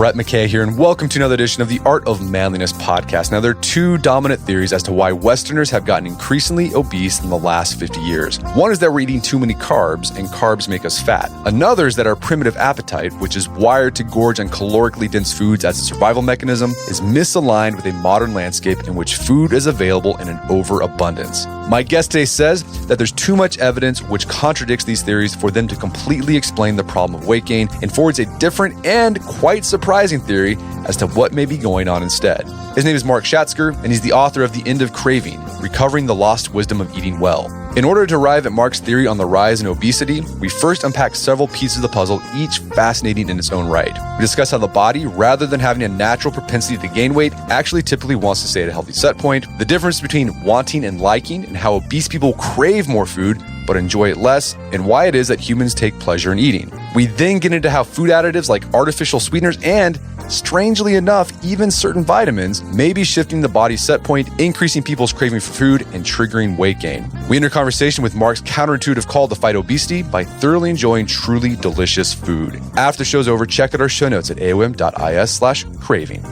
Brett McKay here, and welcome to another edition of the Art of Manliness podcast. Now, there are two dominant theories as to why Westerners have gotten increasingly obese in the last 50 years. One is that we're eating too many carbs, and carbs make us fat. Another is that our primitive appetite, which is wired to gorge on calorically dense foods as a survival mechanism, is misaligned with a modern landscape in which food is available in an overabundance. My guest today says that there's too much evidence which contradicts these theories for them to completely explain the problem of weight gain, and forwards a different and quite surprising theory as to what may be going on instead. His name is Mark Schatzker, and he's the author of The End of Craving, Recovering the Lost Wisdom of Eating Well. In order to arrive at Mark's theory on the rise in obesity, we first unpack several pieces of the puzzle, each fascinating in its own right. We discuss how the body, rather than having a natural propensity to gain weight, actually typically wants to stay at a healthy set point, the difference between wanting and liking, and how obese people crave more food but enjoy it less, and why it is that humans take pleasure in eating. We then get into how food additives like artificial sweeteners and, strangely enough, even certain vitamins may be shifting the body's set point, increasing people's craving for food and triggering weight gain. We enter conversation with Mark's counterintuitive call to fight obesity by thoroughly enjoying truly delicious food. After the show's over, check out our show notes at aom.is/craving.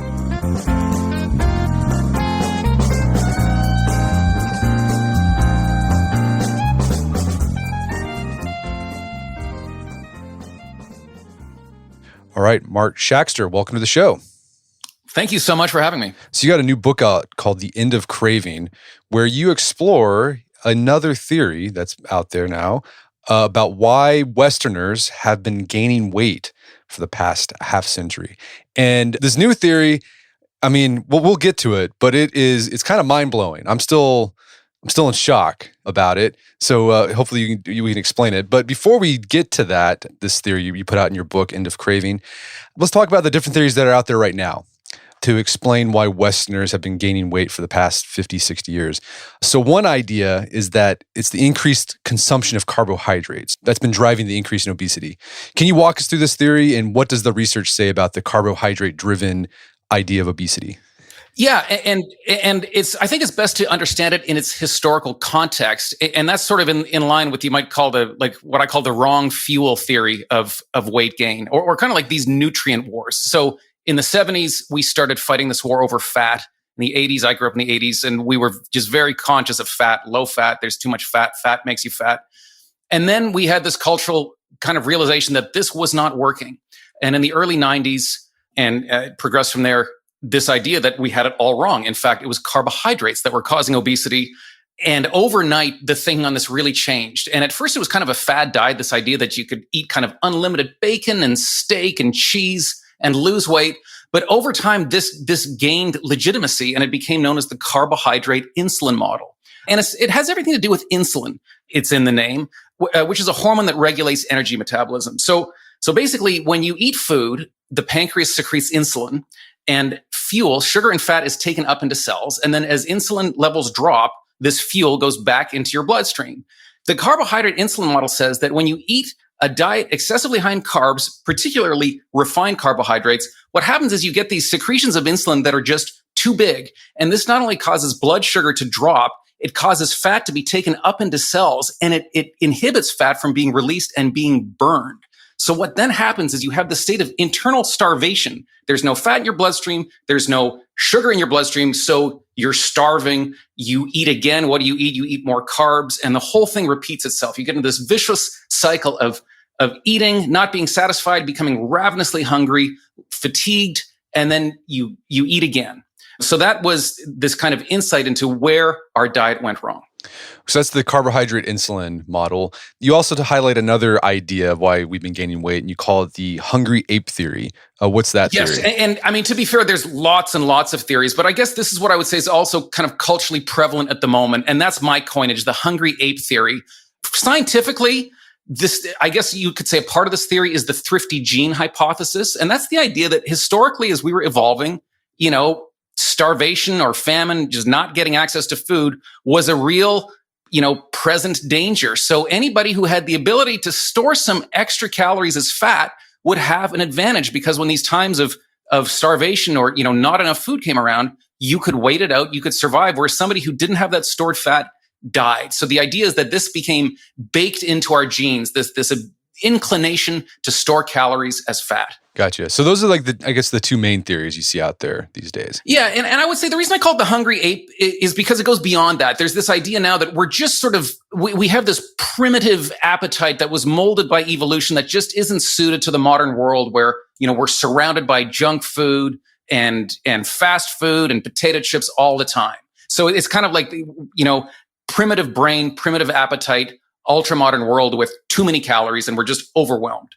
All right, Mark Schatzker, welcome to the show. Thank you so much for having me. So you got a new book out called The End of Craving, where you explore another theory that's out there now about why Westerners have been gaining weight for the past half century. And this new theory, I mean, we'll get to it, but it's kind of mind-blowing. I'm still in shock about it. So hopefully you can explain it. But before we get to that, this theory you put out in your book, End of Craving, let's talk about the different theories that are out there right now to explain why Westerners have been gaining weight for the past 50, 60 years. So one idea is that it's the increased consumption of carbohydrates that's been driving the increase in obesity. Can you walk us through this theory, and what does the research say about the carbohydrate-driven idea of obesity? Yeah, and I think it's best to understand it in its historical context, and that's sort of in line with you might call what I call the wrong fuel theory of weight gain, or kind of like these nutrient wars. So in the 70s, we started fighting this war over fat. In the 80s, I grew up in the 80s, and we were just very conscious of fat, low fat. There's too much fat. Fat makes you fat. And then we had this cultural kind of realization that this was not working. And in the early 90s, and progressed from there, this idea that we had it all wrong. In fact, it was carbohydrates that were causing obesity. And overnight, the thinking on this really changed. And at first, it was kind of a fad diet, this idea that you could eat kind of unlimited bacon and steak and cheese and lose weight. But over time, this gained legitimacy, and it became known as the carbohydrate insulin model. And it has everything to do with insulin. It's in the name, which is a hormone that regulates energy metabolism. So basically, when you eat food, the pancreas secretes insulin, and fuel, sugar and fat, is taken up into cells. And then as insulin levels drop, this fuel goes back into your bloodstream. The carbohydrate insulin model says that when you eat a diet excessively high in carbs, particularly refined carbohydrates, what happens is you get these secretions of insulin that are just too big. And this not only causes blood sugar to drop, it causes fat to be taken up into cells, and it inhibits fat from being released and being burned. So what then happens is you have the state of internal starvation. There's no fat in your bloodstream. There's no sugar in your bloodstream. So you're starving. You eat again. What do? You eat more carbs, and the whole thing repeats itself. You get into this vicious cycle of eating, not being satisfied, becoming ravenously hungry, fatigued, and then you eat again. So that was this kind of insight into where our diet went wrong. So that's the carbohydrate insulin model. You also to highlight another idea of why we've been gaining weight, and you call it the hungry ape theory. What's that theory? Yes, and I mean, to be fair, there's lots and lots of theories, but I guess this is what I would say is also kind of culturally prevalent at the moment, and that's my coinage, the hungry ape theory. Scientifically, I guess you could say a part of this theory is the thrifty gene hypothesis, and that's the idea that historically, as we were evolving, starvation or famine, just not getting access to food, was a real, present danger. So anybody who had the ability to store some extra calories as fat would have an advantage, because when these times of starvation or, not enough food came around, you could wait it out, you could survive, whereas somebody who didn't have that stored fat died. So the idea is that this became baked into our genes, this inclination to store calories as fat. Gotcha. So those are like the two main theories you see out there these days. Yeah. And I would say the reason I call it the hungry ape is because it goes beyond that. There's this idea now that we're just sort of, we have this primitive appetite that was molded by evolution that just isn't suited to the modern world where, we're surrounded by junk food and fast food and potato chips all the time. So it's kind of like, primitive brain, primitive appetite, ultra-modern world with too many calories, and we're just overwhelmed.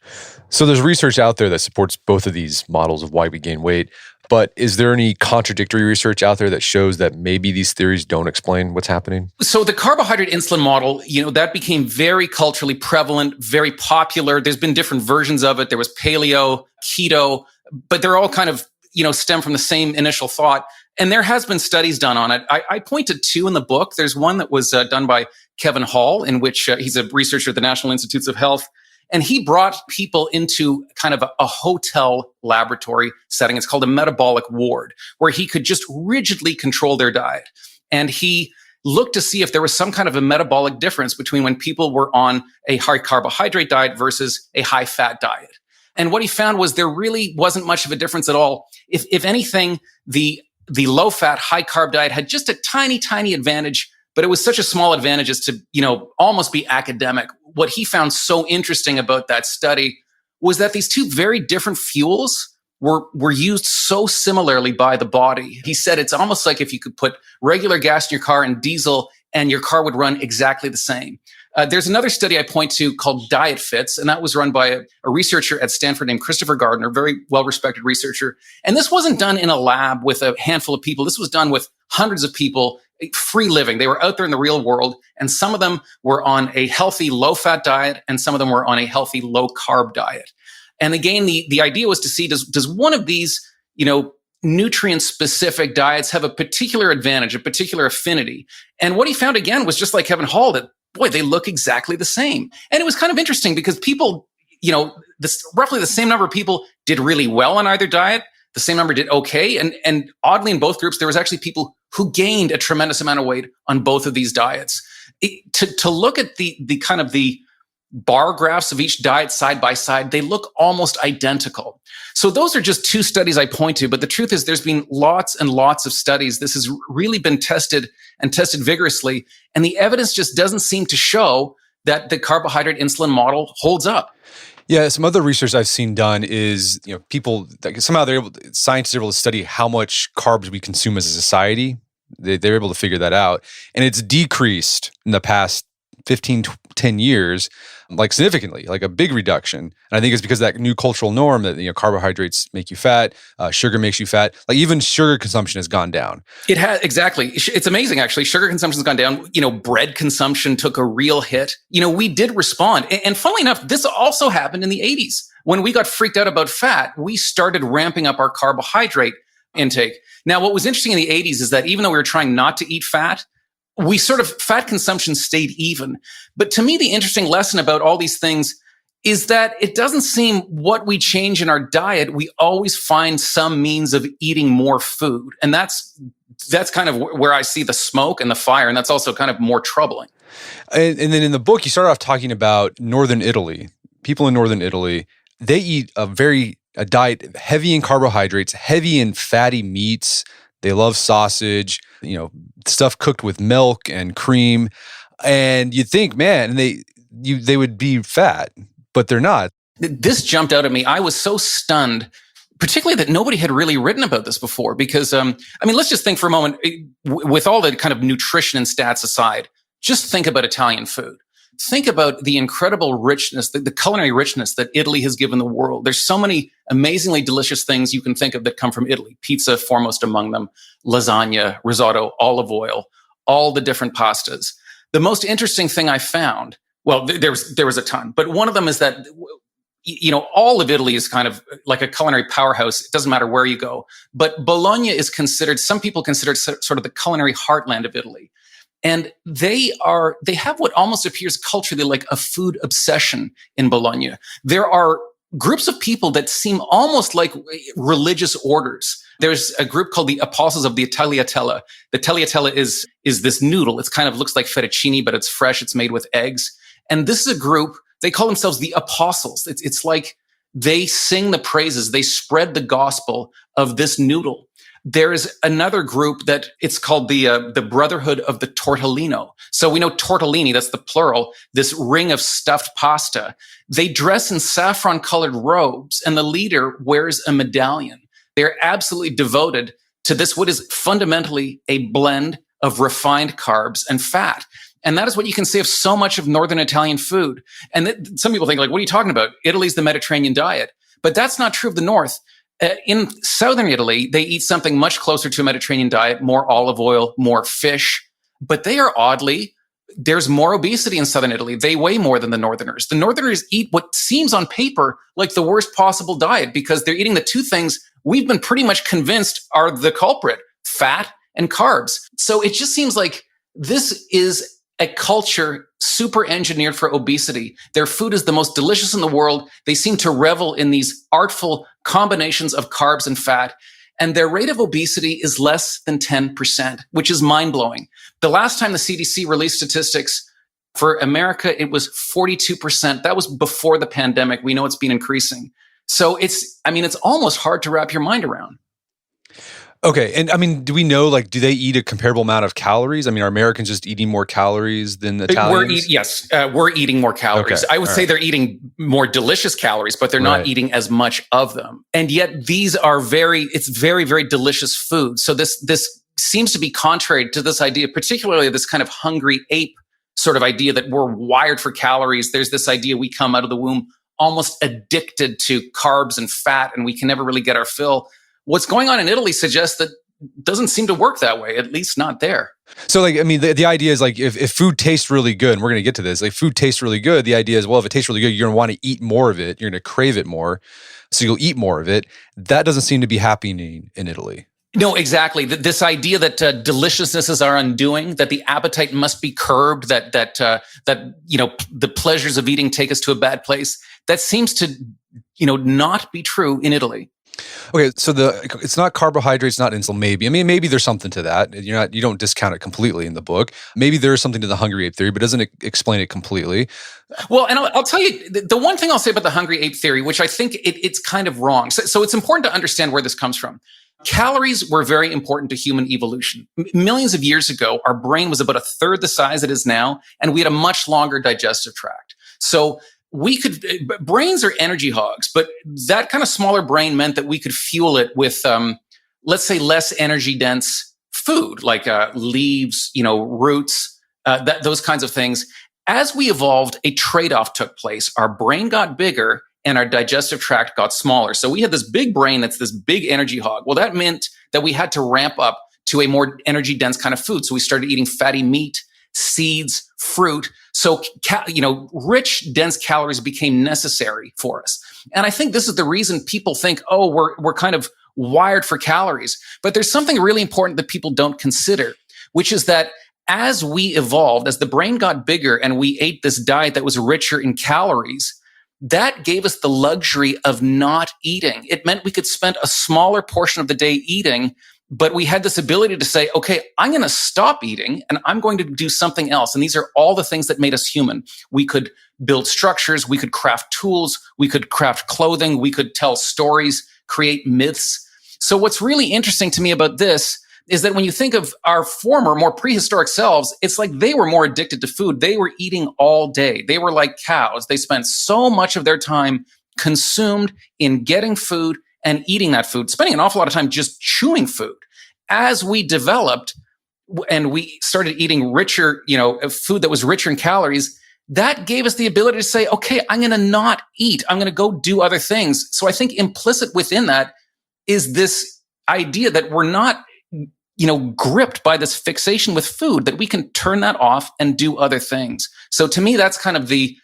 So there's research out there that supports both of these models of why we gain weight, but is there any contradictory research out there that shows that maybe these theories don't explain what's happening? So the carbohydrate insulin model, that became very culturally prevalent, very popular. There's been different versions of it. There was paleo, keto, but they're all kind of, stem from the same initial thought. And there has been studies done on it. I pointed two in the book. There's one that was done by Kevin Hall, in which he's a researcher at the National Institutes of Health. And he brought people into kind of a hotel laboratory setting. It's called a metabolic ward, where he could just rigidly control their diet. And he looked to see if there was some kind of a metabolic difference between when people were on a high carbohydrate diet versus a high fat diet. And what he found was there really wasn't much of a difference at all. If anything, the low fat, high carb diet had just a tiny, tiny advantage, but it was such a small advantage as to, almost be academic. What he found so interesting about that study was that these two very different fuels were used so similarly by the body. He said it's almost like if you could put regular gas in your car and diesel, and your car would run exactly the same. There's another study I point to called Diet Fits, and that was run by a researcher at Stanford named Christopher Gardner, very well-respected researcher. And this wasn't done in a lab with a handful of people. This was done with hundreds of people, free living. They were out there in the real world, and some of them were on a healthy low-fat diet, and some of them were on a healthy low-carb diet. And again, the idea was to see, does one of these, nutrient-specific diets have a particular advantage, a particular affinity? And what he found, again, was just like Kevin Hall, that boy, they look exactly the same. And it was kind of interesting because people, roughly the same number of people did really well on either diet. The same number did okay. And oddly, in both groups, there was actually people who gained a tremendous amount of weight on both of these diets. To look at the kind of the bar graphs of each diet side by side, they look almost identical. So those are just two studies I point to. But the truth is there's been lots and lots of studies. This has really been tested and tested vigorously. And the evidence just doesn't seem to show that the carbohydrate insulin model holds up. Yeah, some other research I've seen done is, people, somehow scientists are able to study how much carbs we consume as a society. They're able to figure that out. And it's decreased in the past 15, 10 years, like significantly, like a big reduction. And I think it's because of that new cultural norm that, carbohydrates make you fat, sugar makes you fat. Like even sugar consumption has gone down. It has, exactly. It's amazing, actually. Sugar consumption has gone down. Bread consumption took a real hit. We did respond. And funnily enough, this also happened in the 80s. When we got freaked out about fat, we started ramping up our carbohydrate intake. Now, what was interesting in the 80s is that even though we were trying not to eat fat, we sort of, fat consumption stayed even. But to me, the interesting lesson about all these things is that it doesn't seem what we change in our diet, we always find some means of eating more food. And that's kind of where I see the smoke and the fire. And that's also kind of more troubling. And then in the book, you start off talking about Northern Italy. People in Northern Italy, they eat a diet heavy in carbohydrates, heavy in fatty meats. They love sausage, stuff cooked with milk and cream. And you'd think, man, they would be fat, but they're not. This jumped out at me. I was so stunned, particularly that nobody had really written about this before. Because, let's just think for a moment, with all the kind of nutrition and stats aside, just think about Italian food. Think about the incredible richness, the culinary richness that Italy has given the world. There's so many amazingly delicious things you can think of that come from Italy. Pizza foremost among them, lasagna, risotto, olive oil, all the different pastas. The most interesting thing I found, well, there was a ton, but one of them is that, all of Italy is kind of like a culinary powerhouse. It doesn't matter where you go. But Bologna is considered, some people consider it sort of the culinary heartland of Italy. And they have what almost appears culturally like a food obsession in Bologna. There are groups of people that seem almost like religious orders. There's a group called the Apostles of the Tagliatella. The tagliatella is this noodle. It kind of looks like fettuccine, but it's fresh. It's made with eggs. And this is a group they call themselves the apostles. It's like they sing the praises, they spread the gospel of this noodle. There is another group that it's called the Brotherhood of the Tortellino. So we know tortellini, that's the plural, this ring of stuffed pasta. They dress in saffron colored robes and the leader wears a medallion. They're absolutely devoted to this, what is fundamentally a blend of refined carbs and fat. And that is what you can say of so much of Northern Italian food. And some people think, like, what are you talking about? Italy's the Mediterranean diet. But that's not true of the North. In Southern Italy, they eat something much closer to a Mediterranean diet, more olive oil, more fish. But they are there's more obesity in Southern Italy. They weigh more than the Northerners. The Northerners eat what seems on paper like the worst possible diet because they're eating the two things we've been pretty much convinced are the culprit, fat and carbs. So it just seems like this is a culture super engineered for obesity. Their food is the most delicious in the world. They seem to revel in these artful combinations of carbs and fat. And their rate of obesity is less than 10%, which is mind-blowing. The last time the CDC released statistics for America, it was 42%. That was before the pandemic. We know it's been increasing. So it's almost hard to wrap your mind around. Okay. And I mean, do we know, like, do they eat a comparable amount of calories? I mean, are Americans just eating more calories than Italians? We're eating more calories. Okay. I would say they're eating more delicious calories, but they're not eating as much of them. And yet these are it's very, very delicious food. So this seems to be contrary to this idea, particularly this kind of hungry ape sort of idea that we're wired for calories. There's this idea we come out of the womb almost addicted to carbs and fat, and we can never really get our fill. What's going on in Italy suggests that doesn't seem to work that way, at least not there. So, like, I mean, the idea is, like, if food tastes really good, and we're going to get to this, like, food tastes really good, the idea is, well, if it tastes really good, you're going to want to eat more of it. You're going to crave it more. So you'll eat more of it. That doesn't seem to be happening in Italy. No, exactly. This idea that deliciousness is our undoing, that the appetite must be curbed, that the pleasures of eating take us to a bad place, that seems to, not be true in Italy. Okay, so it's not carbohydrates, not insulin. Maybe. I mean, maybe there's something to that. You don't discount it completely in the book. Maybe there is something to the hungry ape theory, but doesn't explain it completely. Well, and I'll tell you the one thing I'll say about the hungry ape theory, which I think it's kind of wrong. So it's important to understand where this comes from. Calories were very important to human evolution. Millions of years ago, our brain was about a third the size it is now, and we had a much longer digestive tract. So brains are energy hogs, but that kind of smaller brain meant that we could fuel it with, let's say, less energy dense food, like leaves, roots, those kinds of things. As we evolved, a trade-off took place. Our brain got bigger and our digestive tract got smaller. So we had this big brain that's this big energy hog. Well, that meant that we had to ramp up to a more energy dense kind of food. So we started eating fatty meat, seeds, fruit. So, rich, dense calories became necessary for us. And I think this is the reason people think, oh, we're kind of wired for calories. But there's something really important that people don't consider, which is that as we evolved, as the brain got bigger and we ate this diet that was richer in calories, that gave us the luxury of not eating. It meant we could spend a smaller portion of the day eating, but we had this ability to say, okay, I'm going to stop eating and I'm going to do something else. And these are all the things that made us human. We could build structures, we could craft tools, we could craft clothing, we could tell stories, create myths. So what's really interesting to me about this is that when you think of our former, more prehistoric selves, it's like they were more addicted to food. They were eating all day. They were like cows. They spent so much of their time consumed in getting food and eating that food, spending an awful lot of time just chewing food. As we developed and we started eating richer, food that was richer in calories, that gave us the ability to say, okay, I'm going to not eat. I'm going to go do other things. So I think implicit within that is this idea that we're not, gripped by this fixation with food, that we can turn that off and do other things. So to me, that's kind of the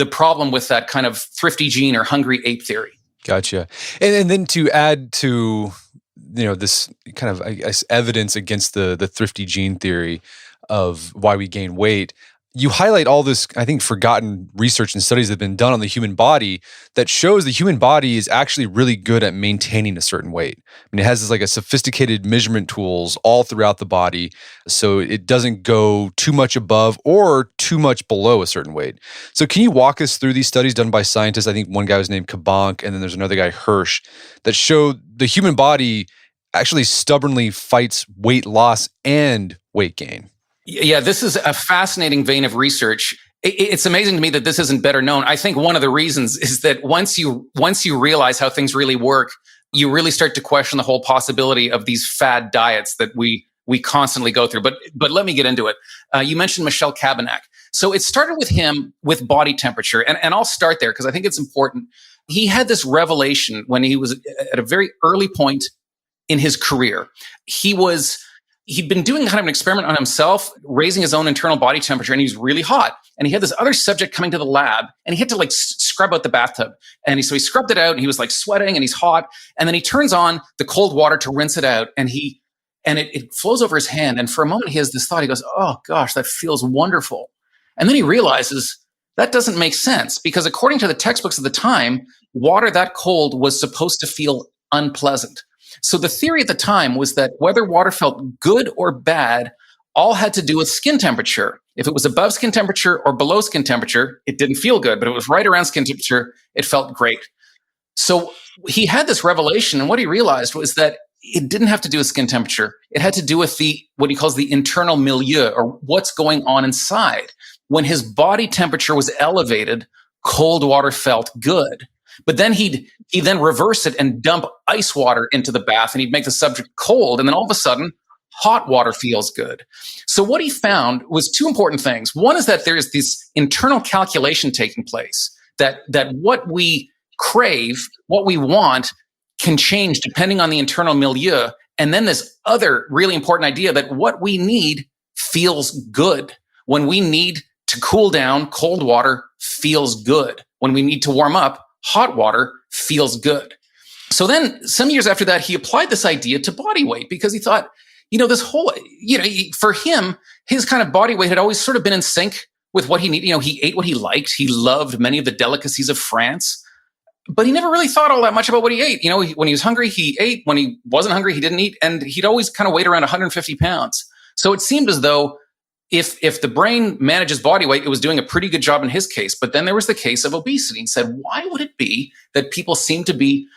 problem with that kind of thrifty gene or hungry ape theory. Gotcha. And then to add to, this kind of, I guess, evidence against the thrifty gene theory of why we gain weight, You highlight all this, I think, forgotten research and studies that have been done on the human body that shows the human body is actually really good at maintaining a certain weight. I mean, it has this like a sophisticated measurement tools all throughout the body, so it doesn't go too much above or too much below a certain weight. So can you walk us through these studies done by scientists? I think one guy was named Kabank, and then there's another guy, Hirsch, that show the human body actually stubbornly fights weight loss and weight gain. Yeah, this is a fascinating vein of research. It's amazing to me that this isn't better known. I think one of the reasons is that once you realize how things really work, you really start to question the whole possibility of these fad diets that we constantly go through. But let me get into it. You mentioned Michel Cabanach. So it started with him with body temperature, and I'll start there because I think it's important. He had this revelation when he was at a very early point in his career. He'd been doing kind of an experiment on himself, raising his own internal body temperature, and he was really hot. And he had this other subject coming to the lab, and he had to like scrub out the bathtub. And so he scrubbed it out, and he was like sweating, and he's hot. And then he turns on the cold water to rinse it out, and it flows over his hand. And for a moment, he has this thought. He goes, "Oh gosh, that feels wonderful." And then he realizes that doesn't make sense because according to the textbooks of the time, water that cold was supposed to feel unpleasant. So the theory at the time was that whether water felt good or bad all had to do with skin temperature. If it was above skin temperature or below skin temperature, it didn't feel good, but if it was right around skin temperature, it felt great. So he had this revelation, and what he realized was that it didn't have to do with skin temperature. It had to do with what he calls the internal milieu, or what's going on inside. When his body temperature was elevated, cold water felt good. But then he'd then reverse it and dump ice water into the bath, and he'd make the subject cold. And then all of a sudden, hot water feels good. So what he found was two important things. One is that there's this internal calculation taking place, that what we crave, what we want, can change depending on the internal milieu. And then this other really important idea that what we need feels good. When we need to cool down, cold water feels good. When we need to warm up, hot water feels good. So then some years after that, he applied this idea to body weight because he thought, this whole, for him, his kind of body weight had always sort of been in sync with what he needed. He ate what he liked. He loved many of the delicacies of France, but he never really thought all that much about what he ate. When he was hungry, he ate. When he wasn't hungry, he didn't eat. And he'd always kind of weighed around 150 pounds. So it seemed as though if the brain manages body weight, it was doing a pretty good job in his case. But then there was the case of obesity. He said, why would it be that people seem to be,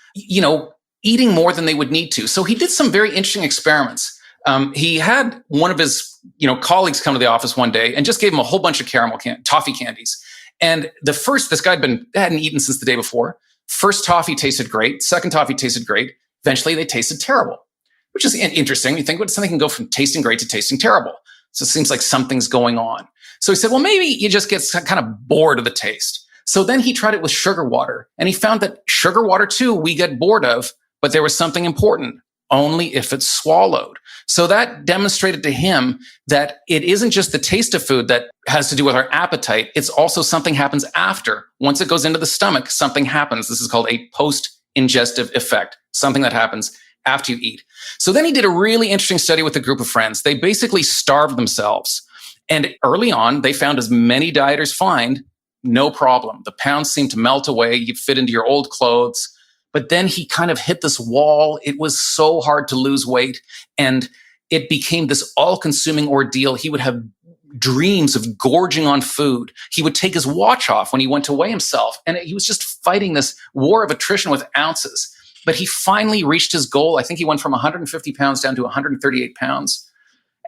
eating more than they would need to? So he did some very interesting experiments. He had one of his, colleagues come to the office one day and just gave him a whole bunch of toffee candies. And this guy hadn't eaten since the day before. First toffee tasted great. Second toffee tasted great. Eventually they tasted terrible, which is interesting. You think, well, something can go from tasting great to tasting terrible. So it seems like something's going on. So he said, well, maybe you just get kind of bored of the taste. So then he tried it with sugar water, and he found that sugar water too, we get bored of, but there was something important, only if it's swallowed. So that demonstrated to him that it isn't just the taste of food that has to do with our appetite. It's also something happens after. Once it goes into the stomach, something happens. This is called a post-ingestive effect, something that happens after you eat. So then he did a really interesting study with a group of friends. They basically starved themselves. And early on, they found, as many dieters find, no problem. The pounds seemed to melt away. You fit into your old clothes. But then he kind of hit this wall. It was so hard to lose weight. And it became this all-consuming ordeal. He would have dreams of gorging on food. He would take his watch off when he went to weigh himself. And he was just fighting this war of attrition with ounces. But he finally reached his goal. I think he went from 150 pounds down to 138 pounds.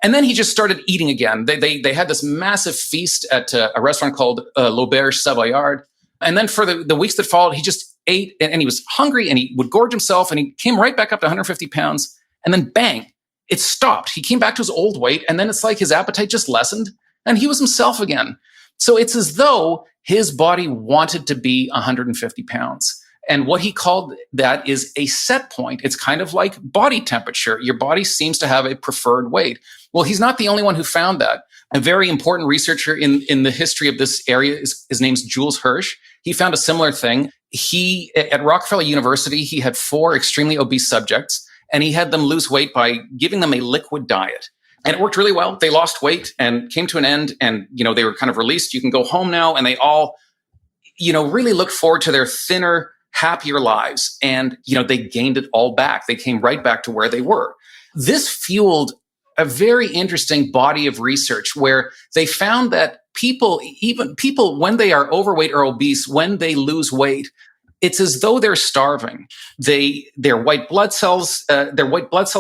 And then he just started eating again. They had this massive feast at a restaurant called L'Auberge Savoyard. And then for the weeks that followed, he just ate, and he was hungry, and he would gorge himself, and he came right back up to 150 pounds. And then bang, it stopped. He came back to his old weight, and then it's like his appetite just lessened, and he was himself again. So it's as though his body wanted to be 150 pounds. And what he called that is a set point. It's kind of like body temperature. Your body seems to have a preferred weight. Well, he's not the only one who found that. A very important researcher in the history of this area, his name's Jules Hirsch. He found a similar thing. At Rockefeller University, he had 4 extremely obese subjects, and he had them lose weight by giving them a liquid diet. And it worked really well. They lost weight and came to an end, and, they were kind of released. You can go home now. And they all, really looked forward to their thinner, happier lives. And, they gained it all back. They came right back to where they were. This fueled a very interesting body of research where they found that people, when they are overweight or obese, when they lose weight, it's as though they're starving. Their white blood cell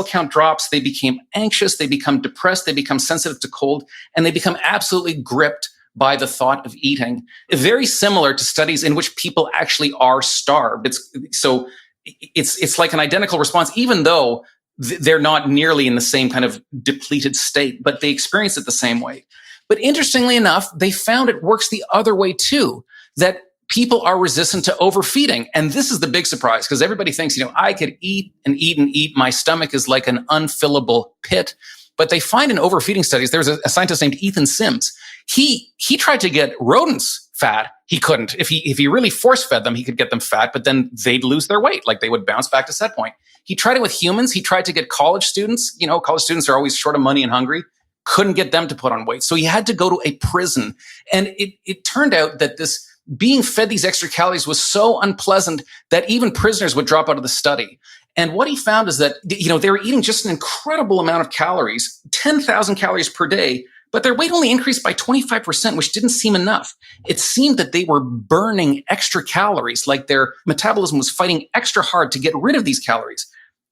count drops. They became anxious. They become depressed. They become sensitive to cold, and they become absolutely gripped by the thought of eating. Very similar to studies in which people actually are starved. It's like an identical response, even though they're not nearly in the same kind of depleted state, but they experience it the same way. But interestingly enough, they found it works the other way too, that people are resistant to overfeeding. And this is the big surprise, because everybody thinks, I could eat and eat and eat. My stomach is like an unfillable pit. But they find in overfeeding studies, there's a scientist named Ethan Sims. He tried to get rodents fat. He couldn't. If he really force fed them, he could get them fat, but then they'd lose their weight. Like they would bounce back to set point. He tried it with humans. He tried to get college students. College students are always short of money and hungry. Couldn't get them to put on weight. So he had to go to a prison. And it turned out that this being fed these extra calories was so unpleasant that even prisoners would drop out of the study. And what he found is that, they were eating just an incredible amount of calories, 10,000 calories per day, but their weight only increased by 25%, which didn't seem enough. It seemed that they were burning extra calories, like their metabolism was fighting extra hard to get rid of these calories.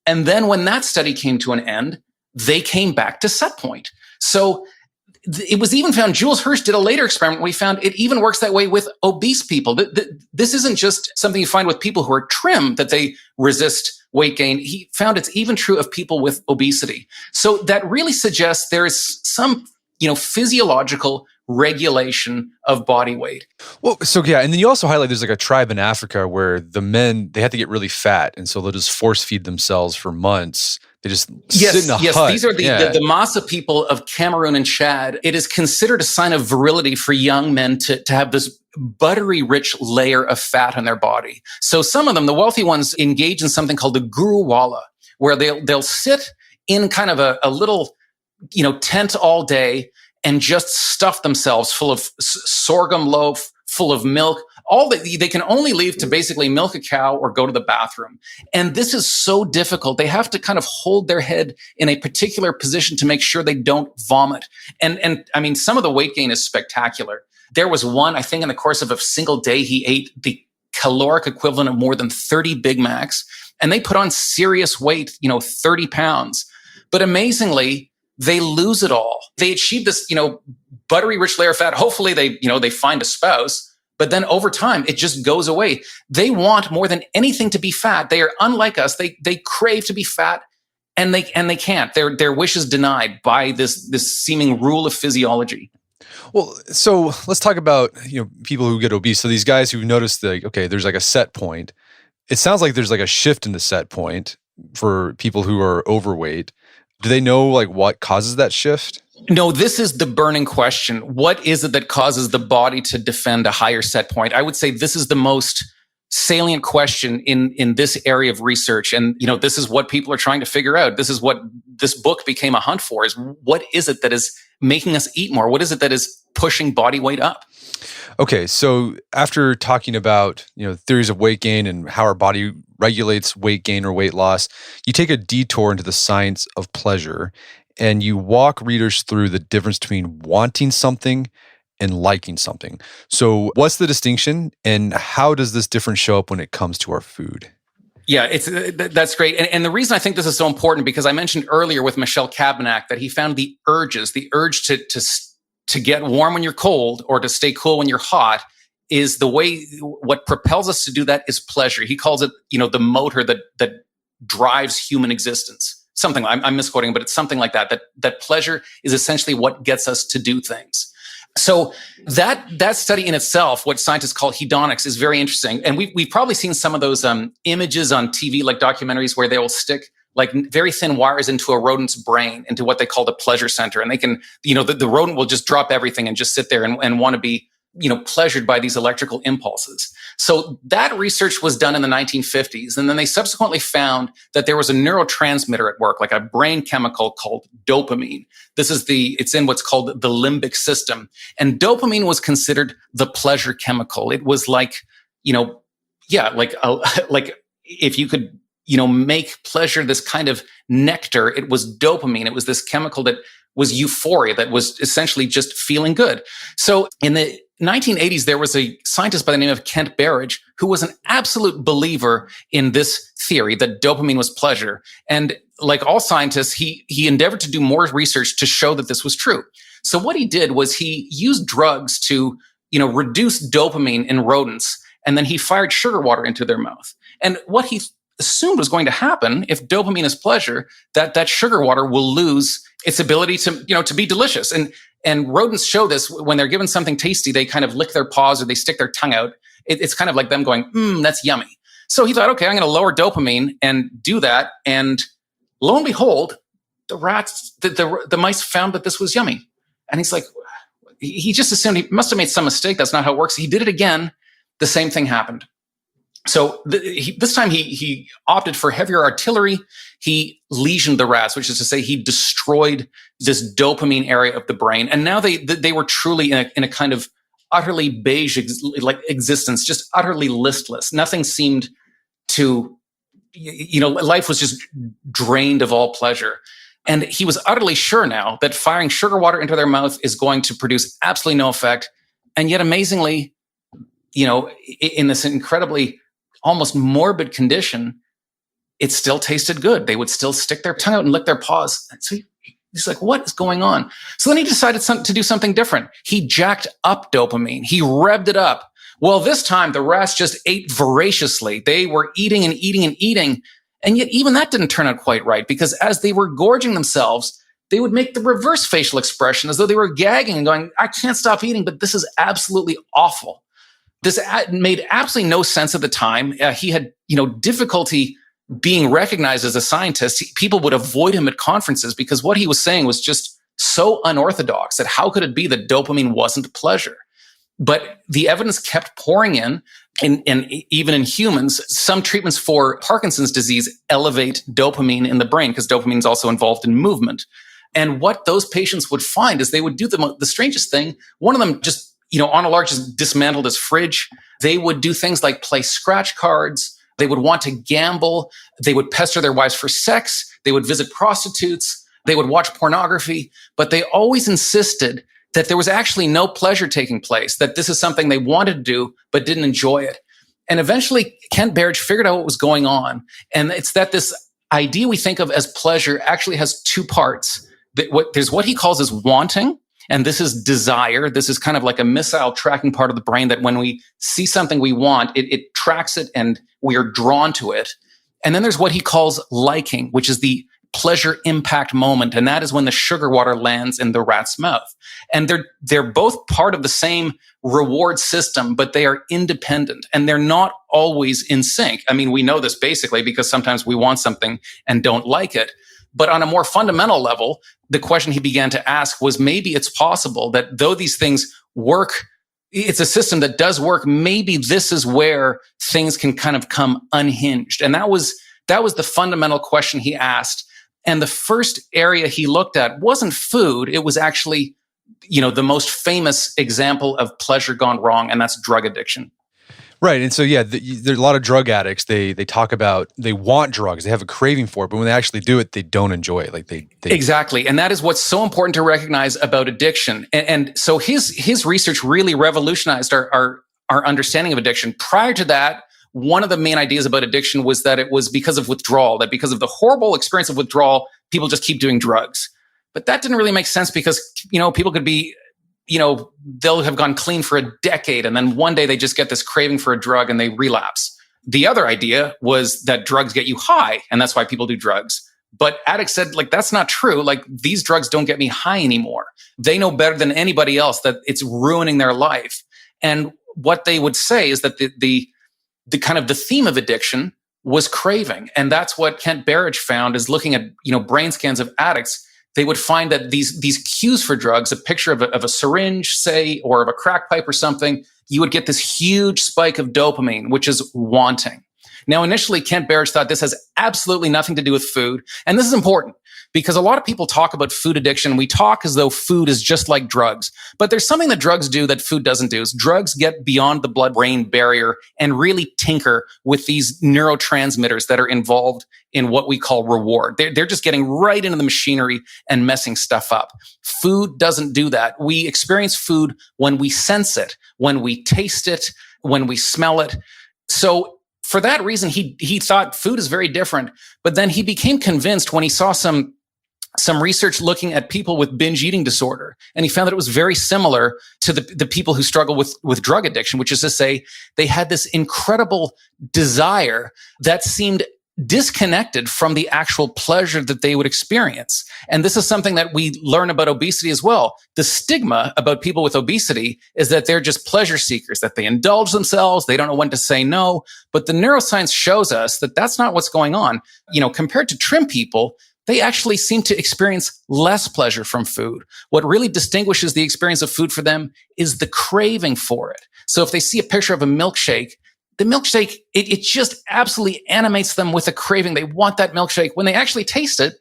And then when that study came to an end, they came back to set point. So it was even found, Jules Hirsch did a later experiment where he found it even works that way with obese people. This isn't just something you find with people who are trim, that they resist weight gain. He found it's even true of people with obesity. So that really suggests there is some, physiological regulation of body weight. Well, so yeah, and then you also highlight there's like a tribe in Africa where the men, they have to get really fat, and so they'll just force feed themselves for months. They just sit in a hut. These are the Massa people of Cameroon and Chad. It is considered a sign of virility for young men to have this buttery rich layer of fat on their body. So some of them, the wealthy ones, engage in something called the guru wala, where they'll sit in kind of a little, tent all day and just stuff themselves full of sorghum loaf, full of milk. They can only leave to basically milk a cow or go to the bathroom. And this is so difficult. They have to kind of hold their head in a particular position to make sure they don't vomit. And I mean, some of the weight gain is spectacular. There was one, I think in the course of a single day, he ate the caloric equivalent of more than 30 Big Macs, and they put on serious weight, 30 pounds. But amazingly, they lose it all. They achieve this, buttery rich layer of fat. Hopefully they find a spouse. But then over time, it just goes away. They want more than anything to be fat. They are unlike us. They crave to be fat, and they can't. Their wish is denied by this seeming rule of physiology. Well, so let's talk about people who get obese. So these guys who notice there's like a set point. It sounds like there's like a shift in the set point for people who are overweight. Do they know what causes that shift? No, this is the burning question. What is it that causes the body to defend a higher set point? I would say this is the most salient question in this area of research. And, this is what people are trying to figure out. This is what this book became a hunt for, is what is it that is making us eat more? What is it that is pushing body weight up? Okay, so after talking about theories of weight gain and how our body regulates weight gain or weight loss, you take a detour into the science of pleasure, and you walk readers through the difference between wanting something and liking something. So what's the distinction, and how does this difference show up when it comes to our food? Yeah, that's great. And the reason I think this is so important, because I mentioned earlier with Michel Cabanach that he found the urge to get warm when you're cold or to stay cool when you're hot is the way, what propels us to do that is pleasure. He calls it, the motor that drives human existence. Something, I'm misquoting, but it's something like that pleasure is essentially what gets us to do things. So that study in itself, what scientists call hedonics, is very interesting. And we've probably seen some of those images on TV, like documentaries, where they will stick like very thin wires into a rodent's brain, into what they call the pleasure center. And they can, the rodent will just drop everything and just sit there and want to be pleasured by these electrical impulses. So that research was done in the 1950s. And then they subsequently found that there was a neurotransmitter at work, like a brain chemical called dopamine. It's in what's called the limbic system. And dopamine was considered the pleasure chemical. It was like, like if you could, make pleasure this kind of nectar, it was dopamine. It was this chemical that was euphoria, that was essentially just feeling good. So in the 1980s, there was a scientist by the name of Kent Berridge who was an absolute believer in this theory that dopamine was pleasure. And like all scientists, he endeavored to do more research to show that this was true. So what he did was he used drugs to, reduce dopamine in rodents, and then he fired sugar water into their mouth. And what he assumed was going to happen if dopamine is pleasure, that sugar water will lose its ability to be delicious. And rodents show this when they're given something tasty, they kind of lick their paws or they stick their tongue out. It's kind of like them going, that's yummy. So he thought, okay, I'm going to lower dopamine and do that. And lo and behold, the rats, the mice found that this was yummy. And he's like, he just assumed he must have made some mistake. That's not how it works. He did it again. The same thing happened. So this time he opted for heavier artillery. He lesioned the rats, which is to say he destroyed this dopamine area of the brain. And now they were truly in a kind of utterly beige existence, just utterly listless. Nothing seemed to, life was just drained of all pleasure. And he was utterly sure now that firing sugar water into their mouth is going to produce absolutely no effect. And yet amazingly, in this incredibly almost morbid condition, it still tasted good. They would still stick their tongue out and lick their paws. So he's like, what is going on? So then he decided to do something different. He jacked up dopamine. He revved it up. Well, this time the rats just ate voraciously. They were eating and eating and eating. And yet even that didn't turn out quite right, because as they were gorging themselves, they would make the reverse facial expression as though they were gagging and going, I can't stop eating, but this is absolutely awful. This made absolutely no sense at the time. He had, difficulty being recognized as a scientist. People would avoid him at conferences because what he was saying was just so unorthodox that how could it be that dopamine wasn't pleasure? But the evidence kept pouring in, and even in humans, some treatments for Parkinson's disease elevate dopamine in the brain because dopamine is also involved in movement. And what those patients would find is they would do the strangest thing. One of them just on a large, just dismantled his fridge. They would do things like play scratch cards. They would want to gamble. They would pester their wives for sex. They would visit prostitutes. They would watch pornography. But they always insisted that there was actually no pleasure taking place, that this is something they wanted to do but didn't enjoy it. And eventually, Kent Berridge figured out what was going on. And it's that this idea we think of as pleasure actually has two parts. There's what he calls as wanting, and this is desire. This is kind of like a missile tracking part of the brain that when we see something we want, it tracks it and we are drawn to it. And then there's what he calls liking, which is the pleasure impact moment. And that is when the sugar water lands in the rat's mouth. And they're both part of the same reward system, but they are independent and they're not always in sync. I mean, we know this basically because sometimes we want something and don't like it. But on a more fundamental level, the question he began to ask was maybe it's possible that though these things work, it's a system that does work, maybe this is where things can kind of come unhinged. And that was the fundamental question he asked. And the first area he looked at wasn't food. It was actually, the most famous example of pleasure gone wrong, and that's drug addiction. Right. And so, there's a lot of drug addicts. They talk about, they want drugs. They have a craving for it, but when they actually do it, they don't enjoy it. Like they Exactly. And that is what's so important to recognize about addiction. And so his research really revolutionized our understanding of addiction. Prior to that, one of the main ideas about addiction was that it was because of withdrawal, that because of the horrible experience of withdrawal, people just keep doing drugs. But that didn't really make sense because, people could be, they'll have gone clean for a decade and then one day they just get this craving for a drug and they relapse. The other idea was that drugs get you high and that's why people do drugs. But addicts said, that's not true. These drugs don't get me high anymore. They know better than anybody else that it's ruining their life. And what they would say is that the kind of the theme of addiction was craving. And that's what Kent Berridge found is looking at, brain scans of addicts. they would find that these cues for drugs, a picture of a syringe, say, or of a crack pipe or something, you would get this huge spike of dopamine, which is wanting. Now, initially, Kent Berridge thought this has absolutely nothing to do with food. And this is important because a lot of people talk about food addiction. We talk as though food is just like drugs. But there's something that drugs do that food doesn't do. Is drugs get beyond the blood-brain barrier and really tinker with these neurotransmitters that are involved in what we call reward. They're just getting right into the machinery and messing stuff up. Food doesn't do that. We experience food when we sense it, when we taste it, when we smell it. So for that reason, he thought food is very different. But then he became convinced when he saw some research looking at people with binge eating disorder. And he found that it was very similar to the people who struggle with drug addiction, which is to say they had this incredible desire that seemed disconnected from the actual pleasure that they would experience. And this is something that we learn about obesity as well. The stigma about people with obesity is that they're just pleasure seekers, that they indulge themselves, they don't know when to say no. But the neuroscience shows us that that's not what's going on. Compared to trim people, they actually seem to experience less pleasure from food. What really distinguishes the experience of food for them is the craving for it. So if they see a picture of a milkshake, the milkshake, it just absolutely animates them with a craving. They want that milkshake. When they actually taste it,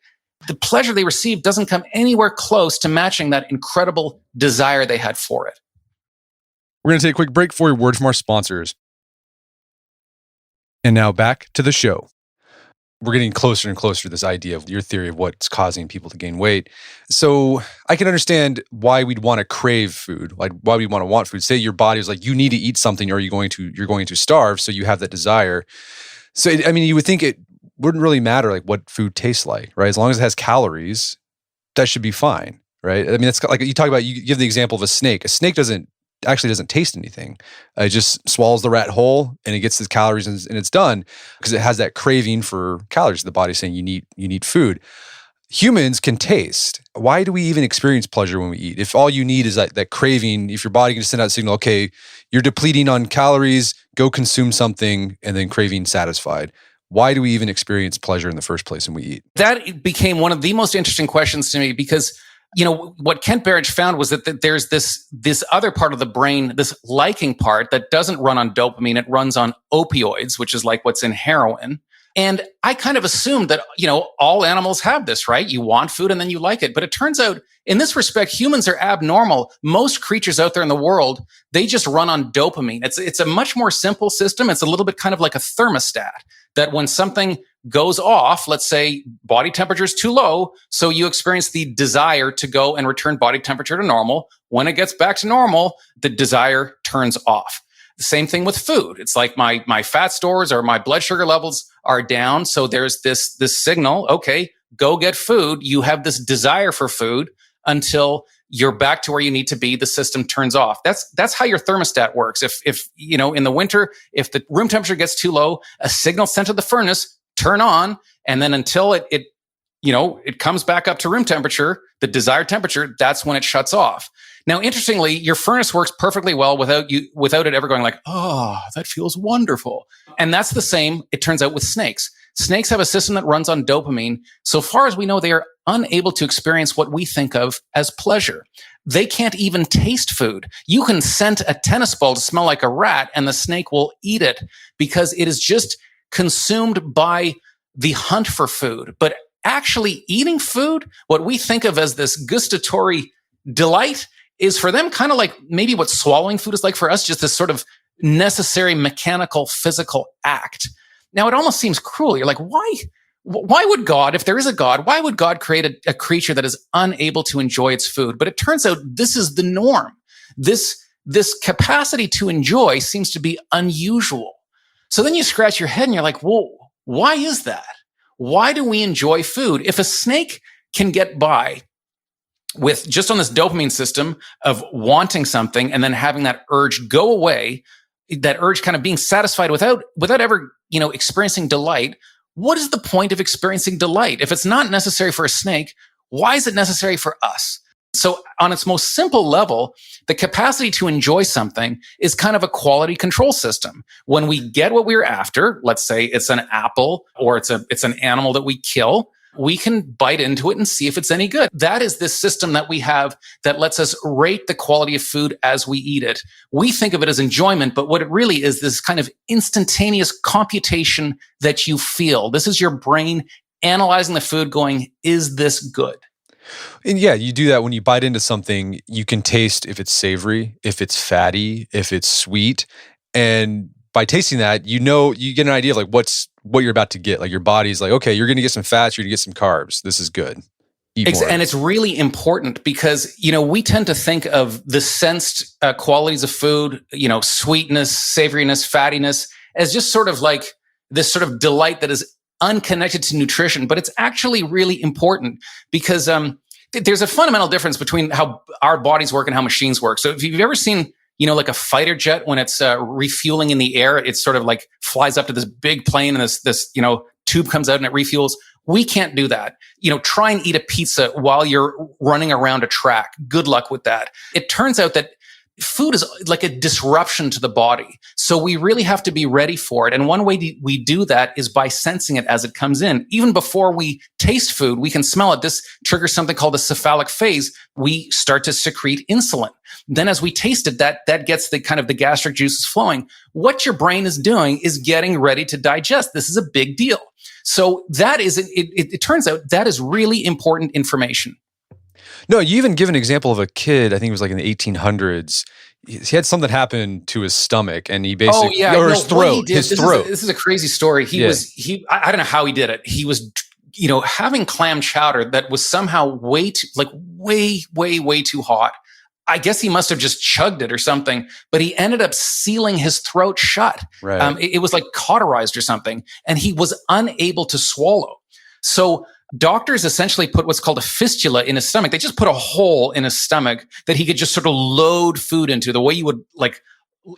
the pleasure they receive doesn't come anywhere close to matching that incredible desire they had for it. We're going to take a quick break for a word from our sponsors. And now back to the show. We're getting closer and closer to this idea of your theory of what's causing people to gain weight. So I can understand why we'd want to crave food, like why we want food. Say your body is like, you need to eat something or you're going to starve, so you have that desire. So you would think it wouldn't really matter like what food tastes like, right? As long as it has calories, that should be fine, right? I mean, that's like you talk about, you give the example of a snake. A snake doesn't taste anything. It just swallows the rat whole and it gets its calories and it's done because it has that craving for calories. The body's saying you need food. Humans can taste. Why do we even experience pleasure when we eat? If all you need is that craving, if your body can just send out a signal, okay, you're depleting on calories, go consume something, and then craving satisfied. Why do we even experience pleasure in the first place when we eat? That became one of the most interesting questions to me because what Kent Berridge found was that there's this other part of the brain, this liking part that doesn't run on dopamine. It runs on opioids, which is like what's in heroin. And I kind of assumed that, all animals have this, right? You want food and then you like it. But it turns out in this respect, humans are abnormal. Most creatures out there in the world, they just run on dopamine. It's a much more simple system. It's a little bit kind of like a thermostat that when something goes off, let's say body temperature is too low, so you experience the desire to go and return body temperature to normal. When it gets back to normal, the desire turns off. The same thing with food. It's like my fat stores or my blood sugar levels are down, so there's this signal, okay, go get food. You have this desire for food until you're back to where you need to be. The system turns off. That's how your thermostat works. If in the winter, if the room temperature gets too low, a signal sent to the furnace, turn on, and then until it comes back up to room temperature, the desired temperature, that's when it shuts off. Now, interestingly, your furnace works perfectly well without it ever going like, oh, that feels wonderful. And that's the same, it turns out, with snakes. Snakes have a system that runs on dopamine. So far as we know, they are unable to experience what we think of as pleasure. They can't even taste food. You can scent a tennis ball to smell like a rat, and the snake will eat it because it is just consumed by the hunt for food. But actually eating food, what we think of as this gustatory delight, is for them kind of like maybe what swallowing food is like for us, just this sort of necessary mechanical physical act. Now, it almost seems cruel. You're like, why would God, if there is a God, why would God create a creature that is unable to enjoy its food? But it turns out this is the norm. This capacity to enjoy seems to be unusual. So then you scratch your head and you're like, whoa, why is that? Why do we enjoy food? If a snake can get by with just on this dopamine system of wanting something and then having that urge go away, that urge kind of being satisfied without ever, experiencing delight, what is the point of experiencing delight? If it's not necessary for a snake, why is it necessary for us? So on its most simple level, the capacity to enjoy something is kind of a quality control system. When we get what we're after, let's say it's an apple or it's an animal that we kill, we can bite into it and see if it's any good. That is this system that we have that lets us rate the quality of food as we eat it. We think of it as enjoyment, but what it really is, this kind of instantaneous computation that you feel. This is your brain analyzing the food going, is this good? And yeah, you do that when you bite into something, you can taste if it's savory, if it's fatty, if it's sweet. And by tasting that, you get an idea of like what you're about to get. Like your body's like, okay, you're going to get some fats, you're going to get some carbs. This is good. Eat more. And it's really important because, we tend to think of the sensed qualities of food, sweetness, savoriness, fattiness, as just sort of like this sort of delight that is unconnected to nutrition. But it's actually really important because there's a fundamental difference between how our bodies work and how machines work. So if you've ever seen like a fighter jet, when it's refueling in the air, it sort of like flies up to this big plane and this tube comes out and it refuels. We can't do that. Try and eat a pizza while you're running around a track. Good luck with that. It turns out that food is like a disruption to the body. So we really have to be ready for it. And one way we do that is by sensing it as it comes in. Even before we taste food, we can smell it. This triggers something called the cephalic phase. We start to secrete insulin. Then as we taste it, that gets the kind of the gastric juices flowing. What your brain is doing is getting ready to digest. This is a big deal. So that is, it turns out that is really important information. No, you even give an example of a kid, I think it was like in the 1800s. He had something happen to his stomach and he basically, or his throat. This is a crazy story. I don't know how he did it. He was, having clam chowder that was somehow way too hot. I guess he must have just chugged it or something, but he ended up sealing his throat shut. Right. It was like cauterized or something, and he was unable to swallow. So doctors essentially put what's called a fistula in his stomach. They just put a hole in his stomach that he could just sort of load food into, the way you would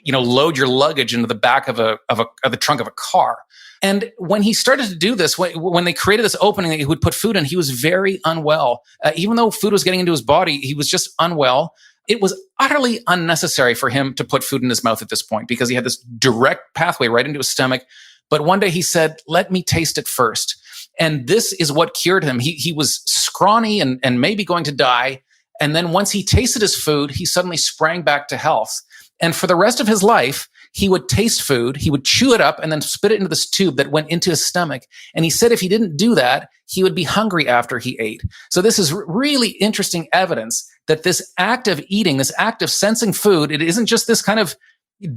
load your luggage into the back of the trunk of a car. And when he started to do this, when they created this opening that he would put food in, he was very unwell. Even though food was getting into his body, he was just unwell. It was utterly unnecessary for him to put food in his mouth at this point because he had this direct pathway right into his stomach. But one day he said, let me taste it first. And this is what cured him. He was scrawny and maybe going to die. And then once he tasted his food, he suddenly sprang back to health. And for the rest of his life, he would taste food, he would chew it up and then spit it into this tube that went into his stomach. And he said if he didn't do that, he would be hungry after he ate. So this is really interesting evidence that this act of eating, this act of sensing food, it isn't just this kind of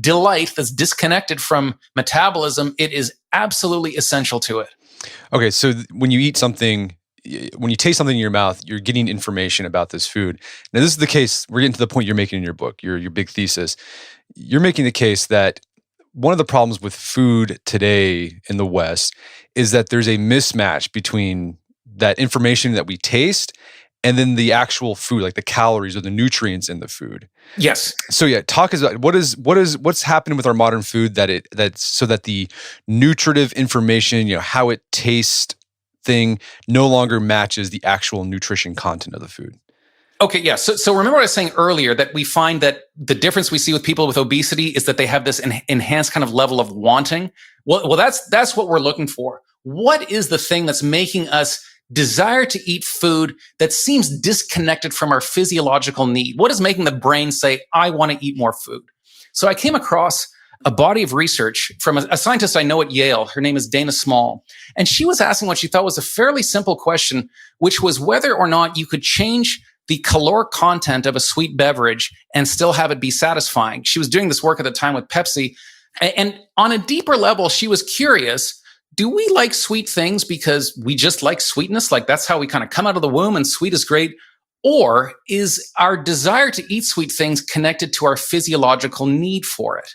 delight that's disconnected from metabolism. It is absolutely essential to it. Okay, so when you eat something, when you taste something in your mouth, you're getting information about this food. Now, this is the case, we're getting to the point you're making in your book, your big thesis. You're making the case that one of the problems with food today in the West is that there's a mismatch between that information that we taste and then the actual food, like the calories or the nutrients in the food. Yes. So yeah, talk us about what's happening with our modern food so that the nutritive information, how it tastes thing no longer matches the actual nutrition content of the food. Okay, yeah. So remember what I was saying earlier, that we find that the difference we see with people with obesity is that they have this enhanced kind of level of wanting. Well, that's what we're looking for. What is the thing that's making us desire to eat food that seems disconnected from our physiological need? What is making the brain say, I want to eat more food? So I came across a body of research from a scientist I know at Yale. Her name is Dana Small. And she was asking what she thought was a fairly simple question, which was whether or not you could change the caloric content of a sweet beverage and still have it be satisfying. She was doing this work at the time with Pepsi. And on a deeper level, she was curious, do we like sweet things because we just like sweetness? Like that's how we kind of come out of the womb and sweet is great. Or is our desire to eat sweet things connected to our physiological need for it?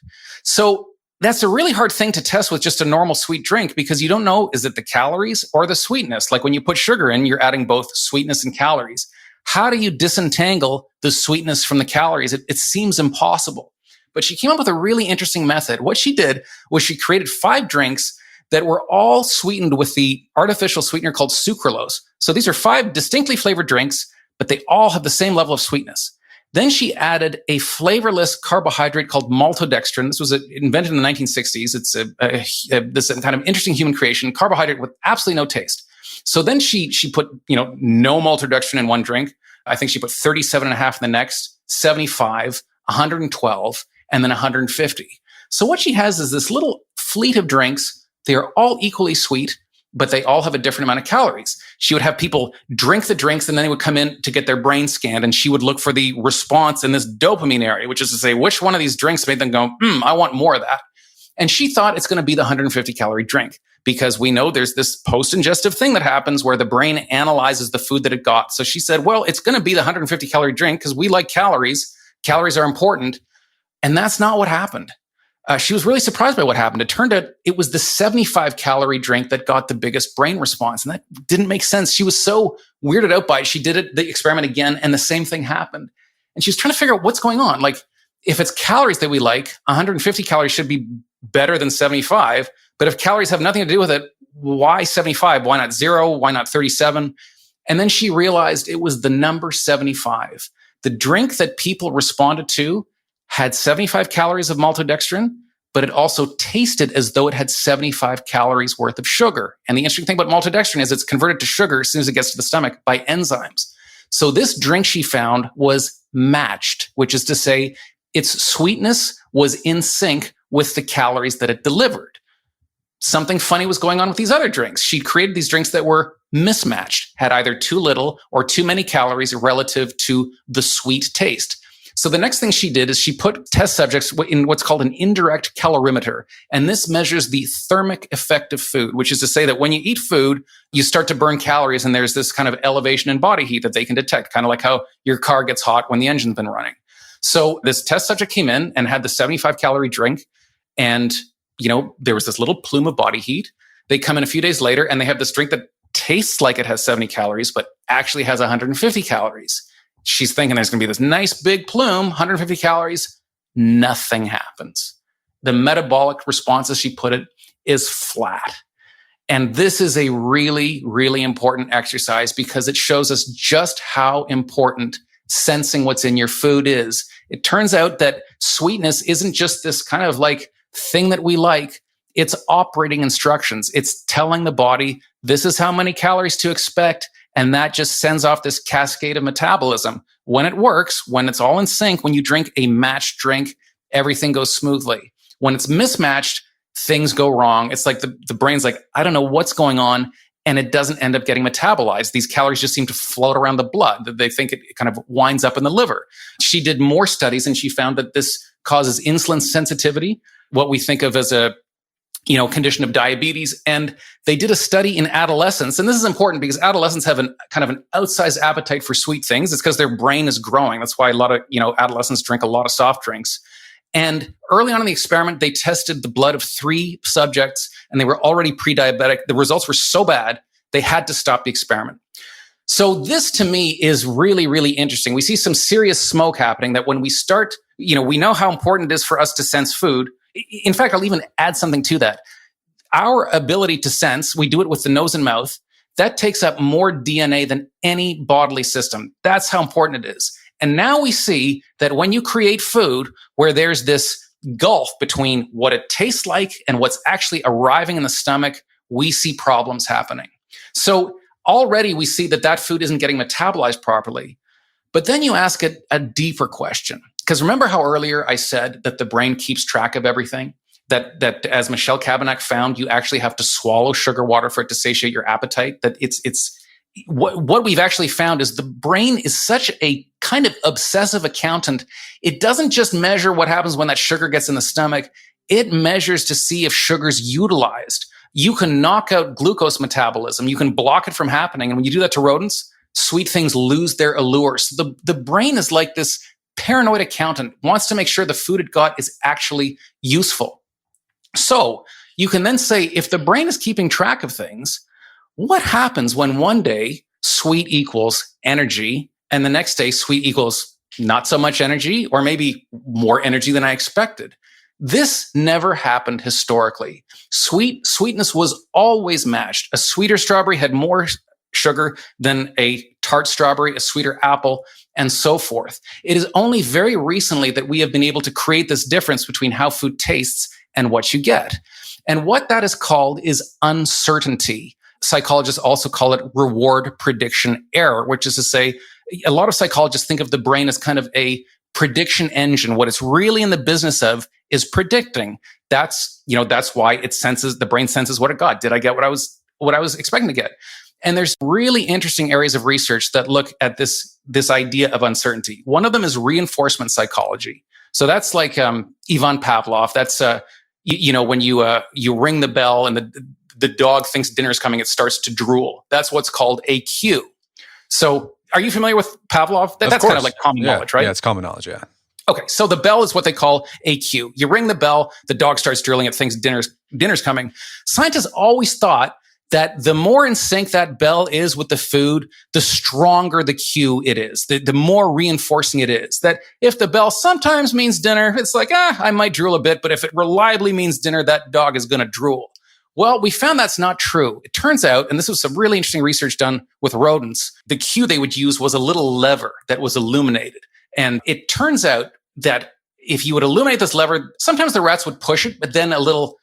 So that's a really hard thing to test with just a normal sweet drink because you don't know, is it the calories or the sweetness? Like when you put sugar in, you're adding both sweetness and calories. How do you disentangle the sweetness from the calories? It seems impossible. But she came up with a really interesting method. What she did was she created 5 drinks that were all sweetened with the artificial sweetener called sucralose. So these are 5 distinctly flavored drinks, but they all have the same level of sweetness. Then she added a flavorless carbohydrate called maltodextrin. This was invented in the 1960s. It's this kind of interesting human creation, carbohydrate with absolutely no taste. So then she put, no maltodextrin in one drink. I think she put 37 and a half in the next, 75, 112, and then 150. So what she has is this little fleet of drinks. They are all equally sweet, but they all have a different amount of calories. She would have people drink the drinks and then they would come in to get their brain scanned, and she would look for the response in this dopamine area, which is to say which one of these drinks made them go, I want more of that. And she thought it's going to be the 150 calorie drink, because we know there's this post-ingestive thing that happens where the brain analyzes the food that it got. So she said, well, it's going to be the 150 calorie drink because we like calories. Calories are important. And that's not what happened. She was really surprised by what happened. It turned out it was the 75 calorie drink that got the biggest brain response. And that didn't make sense. She was so weirded out by it. She did the experiment again, and the same thing happened. And she was trying to figure out what's going on. Like, if it's calories that we like, 150 calories should be better than 75. But if calories have nothing to do with it, why 75? Why not 0? Why not 37? And then she realized it was the number 75. The drink that people responded to had 75 calories of maltodextrin, but it also tasted as though it had 75 calories worth of sugar. And the interesting thing about maltodextrin is it's converted to sugar as soon as it gets to the stomach by enzymes. So this drink she found was matched, which is to say its sweetness was in sync with the calories that it delivered. Something funny was going on with these other drinks. She created these drinks that were mismatched, had either too little or too many calories relative to the sweet taste. So the next thing she did is she put test subjects in what's called an indirect calorimeter. And this measures the thermic effect of food, which is to say that when you eat food, you start to burn calories, and there's this kind of elevation in body heat that they can detect, kind of like how your car gets hot when the engine's been running. So this test subject came in and had the 75 calorie drink, and there was this little plume of body heat. They come in a few days later and they have this drink that tastes like it has 70 calories, but actually has 150 calories. She's thinking there's going to be this nice big plume, 150 calories. Nothing happens. The metabolic response, as she put it, is flat. And this is a really, really important exercise because it shows us just how important sensing what's in your food is. It turns out that sweetness isn't just this kind of like thing that we like. It's operating instructions. It's telling the body, this is how many calories to expect. And that just sends off this cascade of metabolism. When it works, when it's all in sync, when you drink a matched drink, everything goes smoothly. When it's mismatched, things go wrong. It's like the brain's like, I don't know what's going on. And it doesn't end up getting metabolized. These calories just seem to float around the blood. They think it kind of winds up in the liver. She did more studies and she found that this causes insulin sensitivity, what we think of as a condition of diabetes. And they did a study in adolescents. And this is important because adolescents have an outsized appetite for sweet things. It's because their brain is growing. That's why a lot of, adolescents drink a lot of soft drinks. And early on in the experiment, they tested the blood of 3 subjects and they were already pre-diabetic. The results were so bad, they had to stop the experiment. So this to me is really, really interesting. We see some serious smoke happening that when we start, we know how important it is for us to sense food. In fact, I'll even add something to that. Our ability to sense, we do it with the nose and mouth. That takes up more DNA than any bodily system. That's how important it is. And now we see that when you create food where there's this gulf between what it tastes like and what's actually arriving in the stomach, we see problems happening. So already we see that food isn't getting metabolized properly. But then you ask it a deeper question. Because remember how earlier I said that the brain keeps track of everything? That as Michelle Cabanach found, you actually have to swallow sugar water for it to satiate your appetite. That it's what we've actually found is the brain is such a kind of obsessive accountant. It doesn't just measure what happens when that sugar gets in the stomach. It measures to see if sugar's utilized. You can knock out glucose metabolism. You can block it from happening. And when you do that to rodents, sweet things lose their allure. So the brain is like this paranoid accountant, wants to make sure the food it got is actually useful. So you can then say, if the brain is keeping track of things, what happens when one day sweet equals energy and the next day sweet equals not so much energy or maybe more energy than I expected? This never happened historically. Sweetness was always matched. A sweeter strawberry had more sugar than a tart strawberry, a sweeter apple, and so forth. It is only very recently that we have been able to create this difference between how food tastes and what you get. And what that is called is uncertainty. psychologists also call it reward prediction error, which is to say, a lot of psychologists think of the brain as kind of a prediction engine. What it's really in the business of is predicting. That's why the brain senses what it got. Did I get what I was expecting to get? And there's really interesting areas of research that look at this idea of uncertainty. One of them is reinforcement psychology. So that's like Ivan Pavlov. That's when you ring the bell and the dog thinks dinner's coming, it starts to drool. That's what's called a cue. So are you familiar with Pavlov? That's kind of like common knowledge, right? Yeah, it's common knowledge, yeah. Okay, so the bell is what they call a cue. You ring the bell, the dog starts drooling, it thinks dinner's coming. Scientists always thought that the more in sync that bell is with the food, the stronger the cue it is, the more reinforcing it is. That if the bell sometimes means dinner, it's like, I might drool a bit, but if it reliably means dinner, that dog is going to drool. Well, we found that's not true. It turns out, and this was some really interesting research done with rodents, the cue they would use was a little lever that was illuminated. And it turns out that if you would illuminate this lever, sometimes the rats would push it, but then a little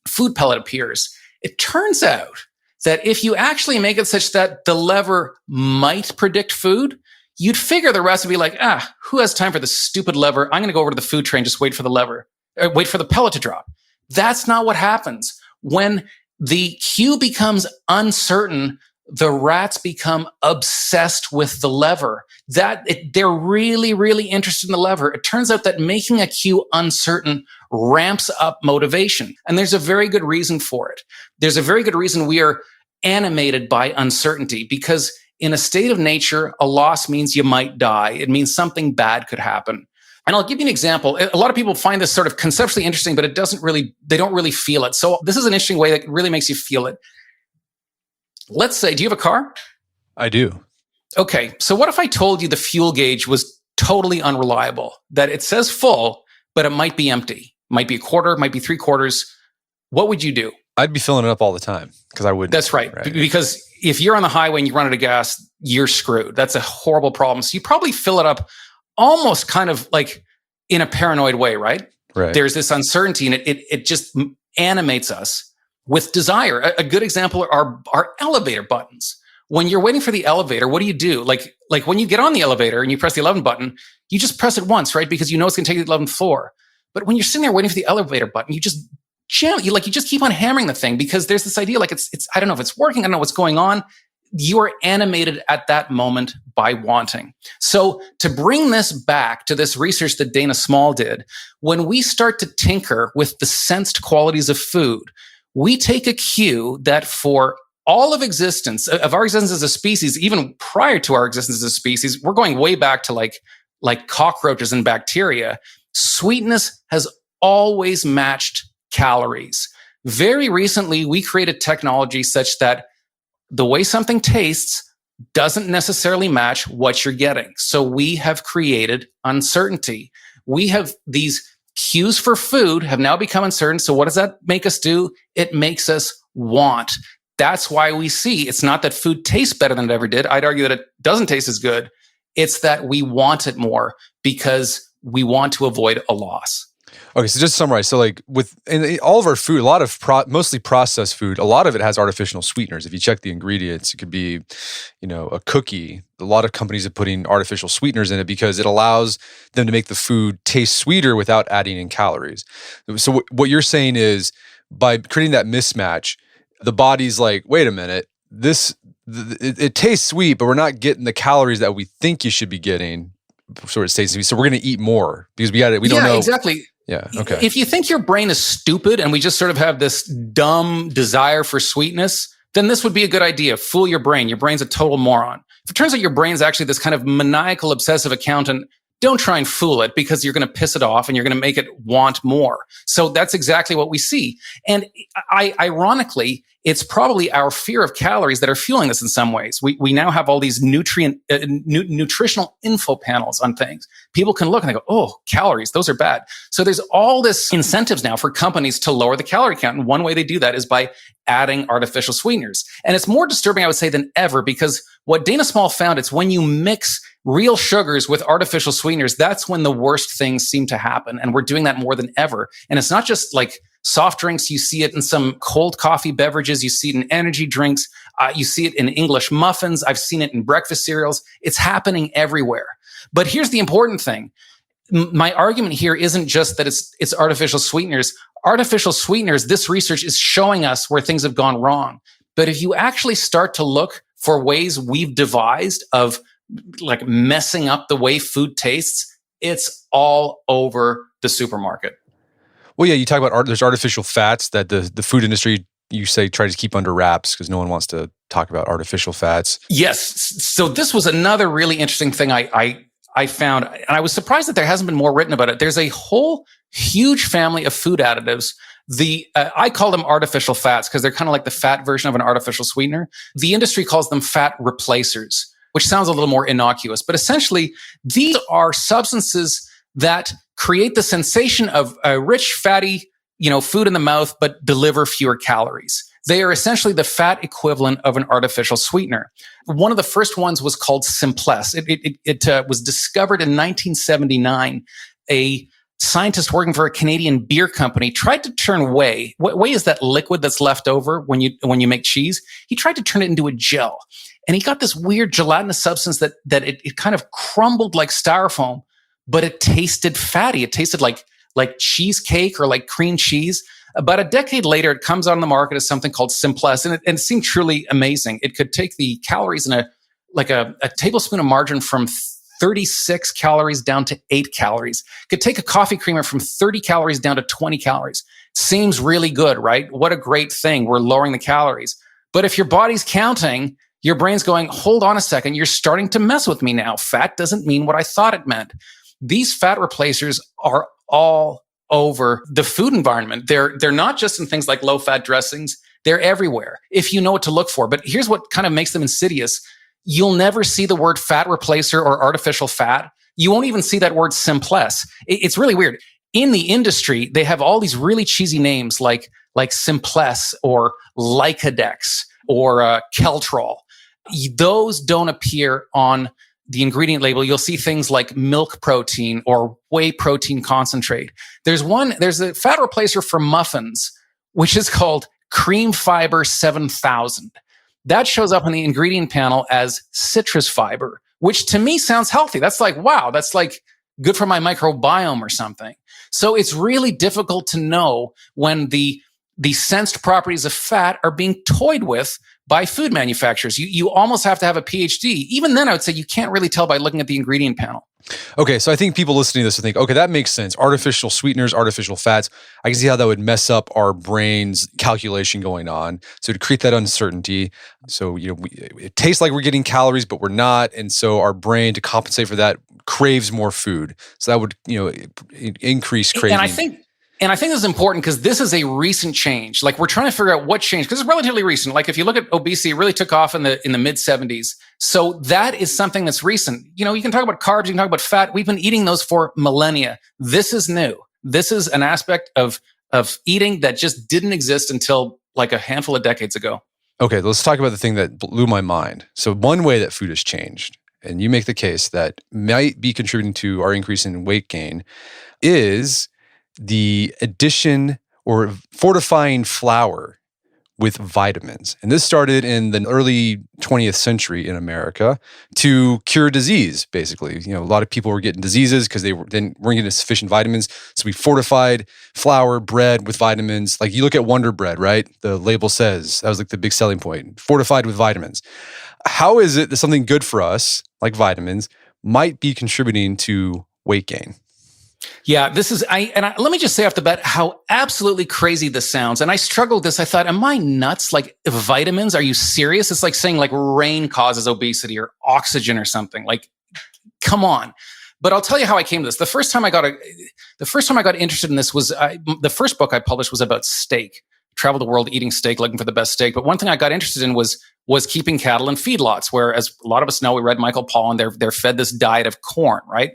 food pellet appears. It turns out that if you actually make it such that the lever might predict food, you'd figure the rats would be like, who has time for this stupid lever? I'm going to go over to the food tray and just wait for the pellet to drop. That's not what happens. When the cue becomes uncertain, the rats become obsessed with the lever. They're really, really interested in the lever. It turns out that making a cue uncertain ramps up motivation. And there's a very good reason for it. There's a very good reason we are animated by uncertainty, because in a state of nature, a loss means you might die. It means something bad could happen. And I'll give you an example. A lot of people find this sort of conceptually interesting, but they don't really feel it. So this is an interesting way that really makes you feel it. Let's say, do you have a car? I do. Okay. So what if I told you the fuel gauge was totally unreliable, that it says full, but it might be empty, might be a quarter, might be 3/4. What would you do? I'd be filling it up all the time because I would. That's right. Because if you're on the highway and you run out of gas, you're screwed. That's a horrible problem. So you probably fill it up almost kind of like in a paranoid way, right? Right. There's this uncertainty and it just animates us with desire. A good example are elevator buttons. When you're waiting for the elevator, what do? Like when you get on the elevator and you press the 11 button, you just press it once, right? Because you know it's going to take you to the 11th floor. But when you're sitting there waiting for the elevator button, you just you just keep on hammering the thing because there's this idea like it's I don't know if it's working, I don't know what's going on. You are animated at that moment by wanting. So to bring this back to this research that Dana Small did, when we start to tinker with the sensed qualities of food, we take a cue that for all of existence, of our existence as a species, even prior to our existence as a species, we're going way back to like cockroaches and bacteria. Sweetness has always matched calories. Very recently, we created technology such that the way something tastes doesn't necessarily match what you're getting. So we have created uncertainty. We have these cues for food have now become uncertain. So what does that make us do? It makes us want. That's why we see it's not that food tastes better than it ever did. I'd argue that it doesn't taste as good. It's that we want it more because we want to avoid a loss. Okay, so just to summarize, so like in all of our food, a lot of mostly processed food, a lot of it has artificial sweeteners. If you check the ingredients, it could be, a cookie. A lot of companies are putting artificial sweeteners in it because it allows them to make the food taste sweeter without adding in calories. So what you're saying is by creating that mismatch, the body's like, wait a minute, it tastes sweet, but we're not getting the calories that we think you should be getting. Sort of tastes sweet, so we're going to eat more because we don't know. Exactly. Yeah. Okay. If you think your brain is stupid and we just sort of have this dumb desire for sweetness, then this would be a good idea. Fool your brain. Your brain's a total moron. If it turns out your brain's actually this kind of maniacal, obsessive accountant, don't try and fool it because you're going to piss it off and you're going to make it want more. So that's exactly what we see. And ironically, it's probably our fear of calories that are fueling this in some ways. We now have all these nutritional info panels on things. People can look and they go, oh, calories, those are bad. So there's all this incentives now for companies to lower the calorie count. And one way they do that is by adding artificial sweeteners. And it's more disturbing, I would say, than ever, because what Dana Small found, it's when you mix real sugars with artificial sweeteners, that's when the worst things seem to happen. And we're doing that more than ever. And it's not just like soft drinks. You see it in some cold coffee beverages. You see it in energy drinks. You see it in English muffins. I've seen it in breakfast cereals. It's happening everywhere. But here's the important thing. My argument here isn't just that it's artificial sweeteners. Artificial sweeteners, this research is showing us where things have gone wrong. But if you actually start to look for ways we've devised of like messing up the way food tastes, it's all over the supermarket. Well, yeah, you talk about there's artificial fats that the food industry, you say, try to keep under wraps because no one wants to talk about artificial fats. Yes. So this was another really interesting thing I found, and I was surprised that there hasn't been more written about it. There's a whole huge family of food additives. I call them artificial fats because they're kind of like the fat version of an artificial sweetener. The industry calls them fat replacers, which sounds a little more innocuous. But essentially, these are substances that create the sensation of a rich, fatty, food in the mouth, but deliver fewer calories. They are essentially the fat equivalent of an artificial sweetener. One of the first ones was called Simpless. It was discovered in 1979. A scientist working for a Canadian beer company tried to turn whey. Whey is that liquid that's left over when you make cheese. He tried to turn it into a gel, and he got this weird gelatinous substance that it kind of crumbled like styrofoam, but it tasted fatty. It tasted like cheesecake or like cream cheese. About a decade later, it comes on the market as something called Simpless, and it seemed truly amazing. It could take the calories in a tablespoon of margarine from 36 calories down to 8 calories. It could take a coffee creamer from 30 calories down to 20 calories. Seems really good, right? What a great thing. We're lowering the calories. But if your body's counting, your brain's going, hold on a second, you're starting to mess with me now. Fat doesn't mean what I thought it meant. These fat replacers are all over the food environment. They're not just in things like low-fat dressings. They're everywhere if you know what to look for. But here's what kind of makes them insidious. You'll never see the word fat replacer or artificial fat. You won't even see that word Simpless. It's really weird. In the industry, they have all these really cheesy names like Simpless or Lycodex or Keltrol. Those don't appear on the ingredient label. You'll see things like milk protein or whey protein concentrate. There's a fat replacer for muffins, which is called Cream Fiber 7000. That shows up on the ingredient panel as citrus fiber, which to me sounds healthy. That's like, wow, that's like good for my microbiome or something. So it's really difficult to know when the sensed properties of fat are being toyed with by food manufacturers. You almost have to have a PhD. Even then, I would say you can't really tell by looking at the ingredient panel. Okay, so I think people listening to this will think, okay, that makes sense. Artificial sweeteners, artificial fats. I can see how that would mess up our brain's calculation going on. So to create that uncertainty. So, it tastes like we're getting calories, but we're not. And so our brain, to compensate for that, craves more food. So that would, increase craving. And I think this is important because this is a recent change. Like, we're trying to figure out what changed because it's relatively recent. Like, if you look at obesity, it really took off in the mid 70s. So that is something that's recent. You can talk about carbs, you can talk about fat. We've been eating those for millennia. This is new. This is an aspect of eating that just didn't exist until like a handful of decades ago. Okay, let's talk about the thing that blew my mind. So one way that food has changed, and you make the case that might be contributing to our increase in weight gain, is the addition or fortifying flour with vitamins. And this started in the early 20th century in America to cure disease, basically. A lot of people were getting diseases because they weren't getting sufficient vitamins. So we fortified flour, bread with vitamins. Like, you look at Wonder Bread, right? The label says, that was like the big selling point, fortified with vitamins. How is it that something good for us, like vitamins, might be contributing to weight gain? Yeah, let me just say off the bat how absolutely crazy this sounds. And I struggled with this. I thought, am I nuts? Like, vitamins? Are you serious? It's like saying like rain causes obesity or oxygen or something. Like, come on. But I'll tell you how I came to this. The first time I got interested in this was the first book I published was about steak. Traveled the world eating steak, looking for the best steak. But one thing I got interested in was keeping cattle in feedlots, where, as a lot of us know, we read Michael Pollan, they're fed this diet of corn, right?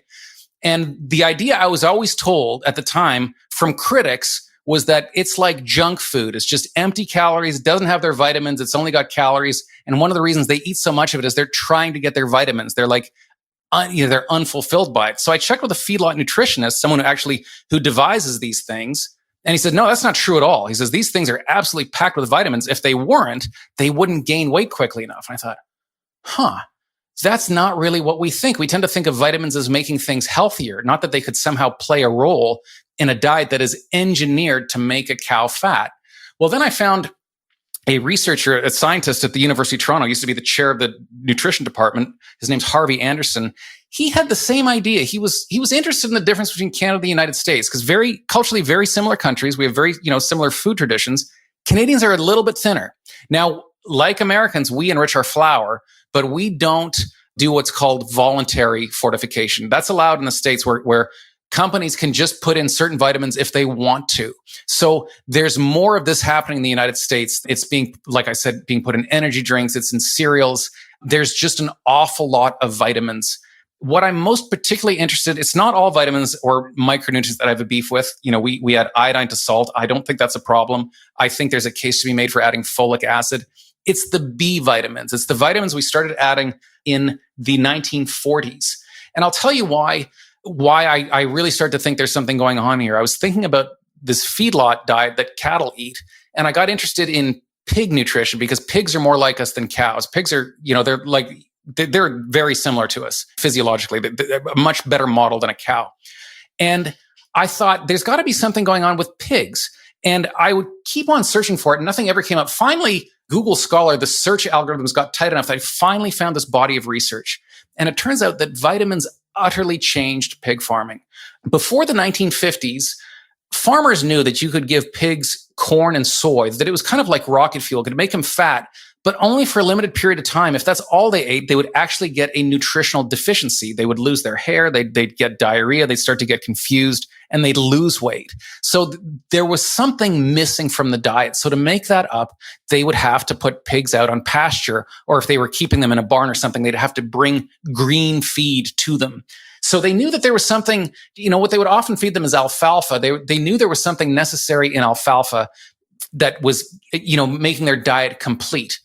And the idea I was always told at the time from critics was that it's like junk food. It's just empty calories. It doesn't have their vitamins. It's only got calories. And one of the reasons they eat so much of it is they're trying to get their vitamins. They're like, they're unfulfilled by it. So I checked with a feedlot nutritionist, someone who devises these things. And he said, no, that's not true at all. He says, these things are absolutely packed with vitamins. If they weren't, they wouldn't gain weight quickly enough. And I thought, that's not really what we think. We tend to think of vitamins as making things healthier, not that they could somehow play a role in a diet that is engineered to make a cow fat. Well, then I found a researcher, a scientist at the University of Toronto, used to be the chair of the nutrition department. His name's Harvey Anderson. He had the same idea. He was interested in the difference between Canada and the United States, because culturally very similar countries. We have very, similar food traditions. Canadians are a little bit thinner. Now, like Americans, we enrich our flour, but we don't do what's called voluntary fortification. That's allowed in the States where companies can just put in certain vitamins if they want to. So there's more of this happening in the United States. It's being, like I said, being put in energy drinks. It's in cereals. There's just an awful lot of vitamins. What I'm most particularly interested, it's not all vitamins or micronutrients that I have a beef with. We add iodine to salt. I don't think that's a problem. I think there's a case to be made for adding folic acid. It's the B vitamins. It's the vitamins we started adding in the 1940s. And I'll tell you why I really start to think there's something going on here. I was thinking about this feedlot diet that cattle eat, and I got interested in pig nutrition because pigs are more like us than cows. Pigs are, they're very similar to us physiologically. They're a much better model than a cow. And I thought there's got to be something going on with pigs. And I would keep on searching for it. And nothing ever came up. Finally, Google Scholar, the search algorithms got tight enough that I finally found this body of research. And it turns out that vitamins utterly changed pig farming. Before the 1950s, farmers knew that you could give pigs corn and soy, that it was kind of like rocket fuel, it could make them fat, but only for a limited period of time. If that's all they ate, they would actually get a nutritional deficiency. They would lose their hair, they'd get diarrhea, they'd start to get confused, and they'd lose weight. So there was something missing from the diet. So to make that up, they would have to put pigs out on pasture, or if they were keeping them in a barn or something, they'd have to bring green feed to them. So they knew that there was something, what they would often feed them is alfalfa. They knew there was something necessary in alfalfa that was, making their diet complete.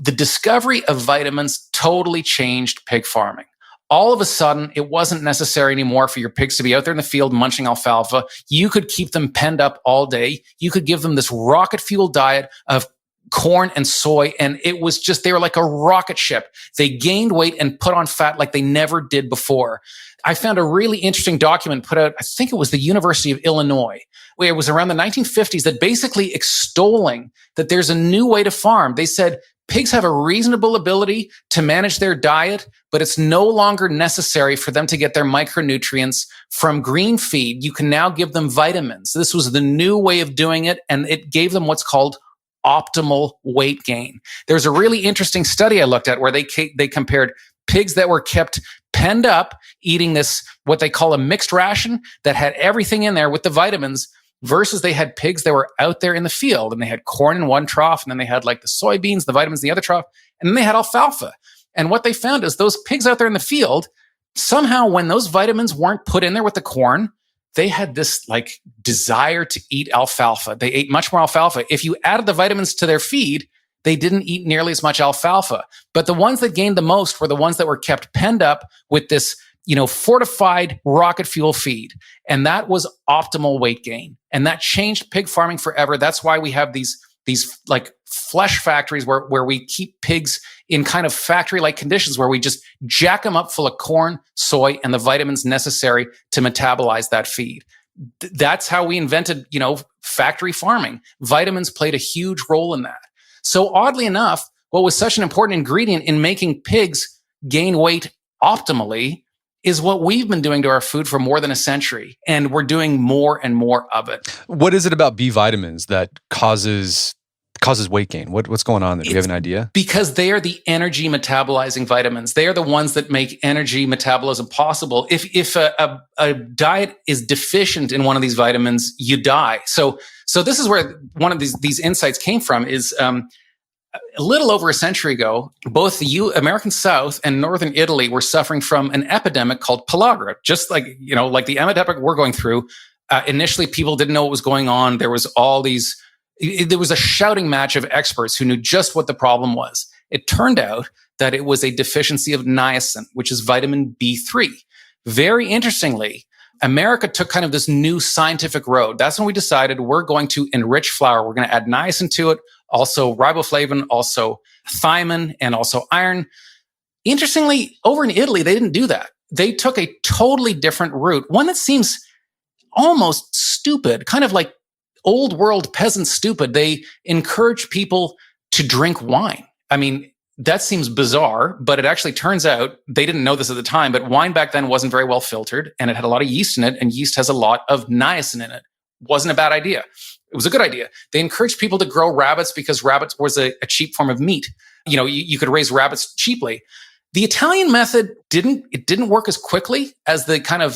The discovery of vitamins totally changed pig farming. All of a sudden, it wasn't necessary anymore for your pigs to be out there in the field munching alfalfa. You could keep them penned up all day. You could give them this rocket fuel diet of corn and soy, and it was just, they were like a rocket ship. They gained weight and put on fat like they never did before. I found a really interesting document put out, I think it was the University of Illinois, where it was around the 1950s, that basically extolling that there's a new way to farm. They said, pigs have a reasonable ability to manage their diet, but it's no longer necessary for them to get their micronutrients from green feed. You can now give them vitamins. This was the new way of doing it, and it gave them what's called optimal weight gain. There's a really interesting study I looked at where they compared pigs that were kept penned up eating this, what they call a mixed ration that had everything in there with the vitamins, versus they had pigs that were out there in the field and they had corn in one trough, and then they had like the soybeans, the vitamins in the other trough, and then they had alfalfa. And what they found is those pigs out there in the field, somehow when those vitamins weren't put in there with the corn, they had this like desire to eat alfalfa. They ate much more alfalfa. If you added the vitamins to their feed, they didn't eat nearly as much alfalfa. But the ones that gained the most were the ones that were kept penned up with this, fortified rocket fuel feed. And that was optimal weight gain. And that changed pig farming forever. That's why we have these like flesh factories where we keep pigs in kind of factory-like conditions, where we just jack them up full of corn, soy, and the vitamins necessary to metabolize that feed. That's how we invented, factory farming. Vitamins played a huge role in that. So oddly enough, what was such an important ingredient in making pigs gain weight optimally is what we've been doing to our food for more than a century. And we're doing more and more of it. What is it about B vitamins that causes weight gain? What's going on there? Do you have an idea? Because they are the energy metabolizing vitamins. They are the ones that make energy metabolism possible. If a diet is deficient in one of these vitamins, you die. So this is where one of these insights came from. Is a little over a century ago, both the American South and Northern Italy were suffering from an epidemic called pellagra. Just like the epidemic we're going through. Initially, people didn't know what was going on. There was a shouting match of experts who knew just what the problem was. It turned out that it was a deficiency of niacin, which is vitamin B3. Very interestingly, America took kind of this new scientific road. That's when we decided we're going to enrich flour. We're going to add niacin to it, also riboflavin, also thiamine, and also iron. Interestingly, over in Italy, they didn't do that. They took a totally different route, one that seems almost stupid, kind of like old world peasant stupid. They encourage people to drink wine. I mean, that seems bizarre, but it actually turns out, they didn't know this at the time, but wine back then wasn't very well filtered and it had a lot of yeast in it, and yeast has a lot of niacin in it. Wasn't a bad idea. It was a good idea. They encouraged people to grow rabbits because rabbits was a cheap form of meat. You could raise rabbits cheaply. The Italian method didn't work as quickly as the kind of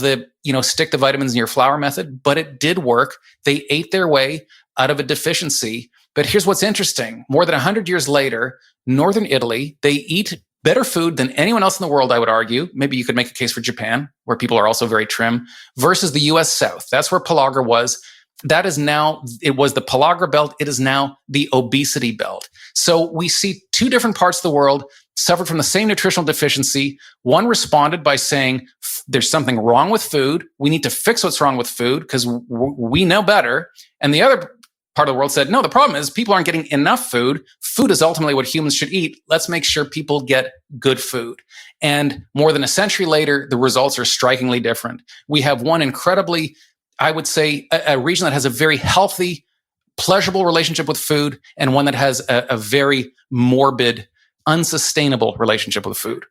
stick the vitamins in your flour method, but it did work. They ate their way out of a deficiency. But here's what's interesting. More than 100 years later, Northern Italy, they eat better food than anyone else in the world, I would argue. Maybe you could make a case for Japan, where people are also very trim, versus the US South. That's where pellagra was. That is now, it was the pellagra belt. It is now the obesity belt. So we see two different parts of the world suffered from the same nutritional deficiency. One responded by saying, there's something wrong with food. We need to fix what's wrong with food because we know better. And the other part of the world said, no, the problem is people aren't getting enough food. Food is ultimately what humans should eat. Let's make sure people get good food. And more than a century later, the results are strikingly different. We have one incredibly, I would say, a region that has a very healthy, pleasurable relationship with food, and one that has a very morbid, unsustainable relationship with food.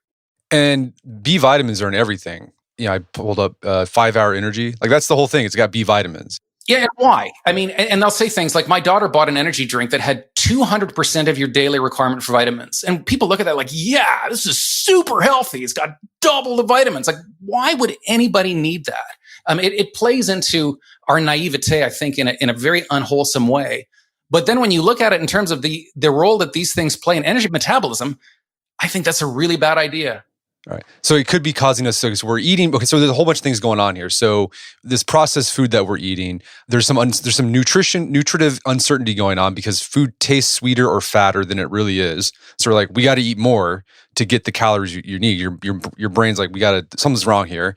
And B vitamins are in everything. I pulled up 5 Hour Energy. Like, that's the whole thing. It's got B vitamins. Yeah, and why? I mean, and they'll say things like, my daughter bought an energy drink that had 200% of your daily requirement for vitamins. And people look at that like, yeah, this is super healthy. It's got double the vitamins. Like, why would anybody need that? It plays into our naivete, I think, in a very unwholesome way. But then when you look at it in terms of the role that these things play in energy metabolism, I think that's a really bad idea. All right. So it could be causing us, so we're eating, okay, so there's a whole bunch of things going on here. So this processed food that we're eating, there's some nutritive uncertainty going on because food tastes sweeter or fatter than it really is. So we're like, we got to eat more to get the calories you need. Your brain's like, something's wrong here.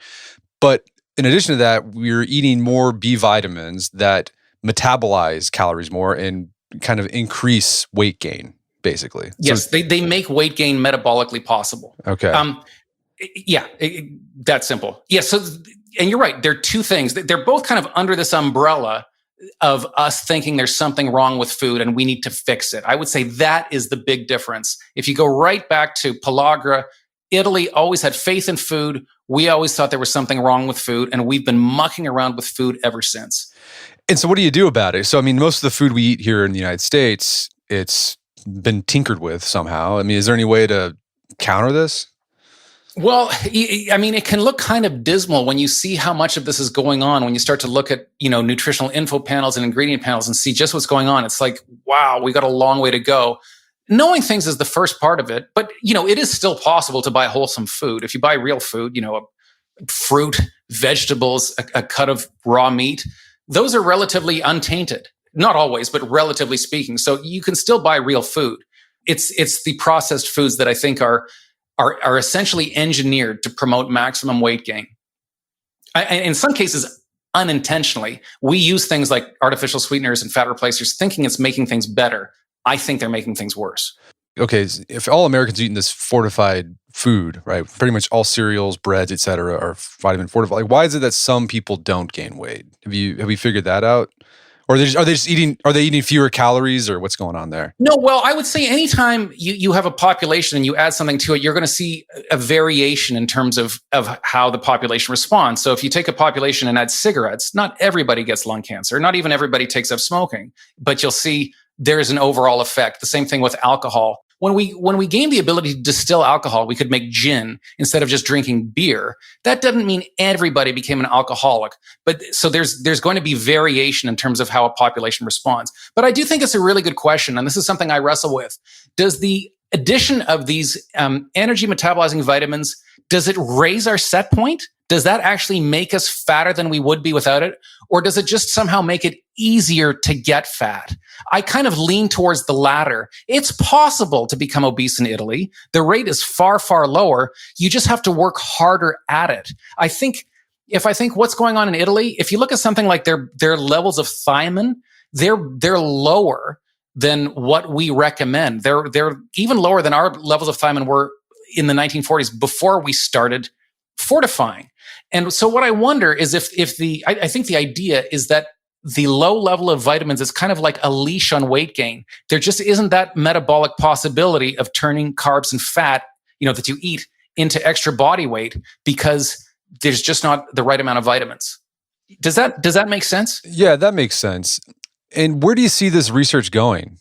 But in addition to that, we're eating more B vitamins that metabolize calories more and kind of increase weight gain, basically. Yes, so they make weight gain metabolically possible. Okay. That's simple. Yeah, so, and you're right, there are two things. They're both kind of under this umbrella of us thinking there's something wrong with food and we need to fix it. I would say that is the big difference. If you go right back to pellagra, Italy always had faith in food. We always thought there was something wrong with food, and we've been mucking around with food ever since. And so what do you do about it? So, I mean, most of the food we eat here in the United States, it's been tinkered with somehow. I mean, is there any way to counter this? Well, I mean, it can look kind of dismal when you see how much of this is going on. When you start to look at, nutritional info panels and ingredient panels and see just what's going on, it's like, wow, we got a long way to go. Knowing things is the first part of it, but it is still possible to buy wholesome food. If you buy real food, fruit, vegetables, a cut of raw meat, those are relatively untainted. Not always, but relatively speaking. So you can still buy real food. It's the processed foods that I think are essentially engineered to promote maximum weight gain. In some cases, unintentionally, we use things like artificial sweeteners and fat replacers thinking it's making things better. I think they're making things worse. Okay, if all Americans eating this fortified food, right? Pretty much all cereals, breads, et cetera, are vitamin fortified. Like, why is it that some people don't gain weight? Have you figured that out? Or are they eating fewer calories, or what's going on there? No, well, I would say anytime you have a population and you add something to it, you're going to see a variation in terms of how the population responds. So if you take a population and add cigarettes, not everybody gets lung cancer. Not even everybody takes up smoking, but you'll see there's an overall effect. The same thing with alcohol. When we gained the ability to distill alcohol, we could make gin instead of just drinking beer. That doesn't mean everybody became an alcoholic, but so there's going to be variation in terms of how a population responds. But I do think it's a really good question, and this is something I wrestle with. Does the addition of these energy metabolizing vitamins, does it raise our set point? Does that actually make us fatter than we would be without it? Or does it just somehow make it easier to get fat? I kind of lean towards the latter. It's possible to become obese in Italy. The rate is far, far lower. You just have to work harder at it. I think if I think what's going on in Italy, if you look at something like their levels of thiamine, they're lower than what we recommend. They're even lower than our levels of thiamine were in the 1940s before we started fortifying. And so what I wonder is I think the idea is that the low level of vitamins is kind of like a leash on weight gain. There just isn't that metabolic possibility of turning carbs and fat, that you eat into extra body weight because there's just not the right amount of vitamins. Does that make sense? Yeah, that makes sense. And where do you see this research going?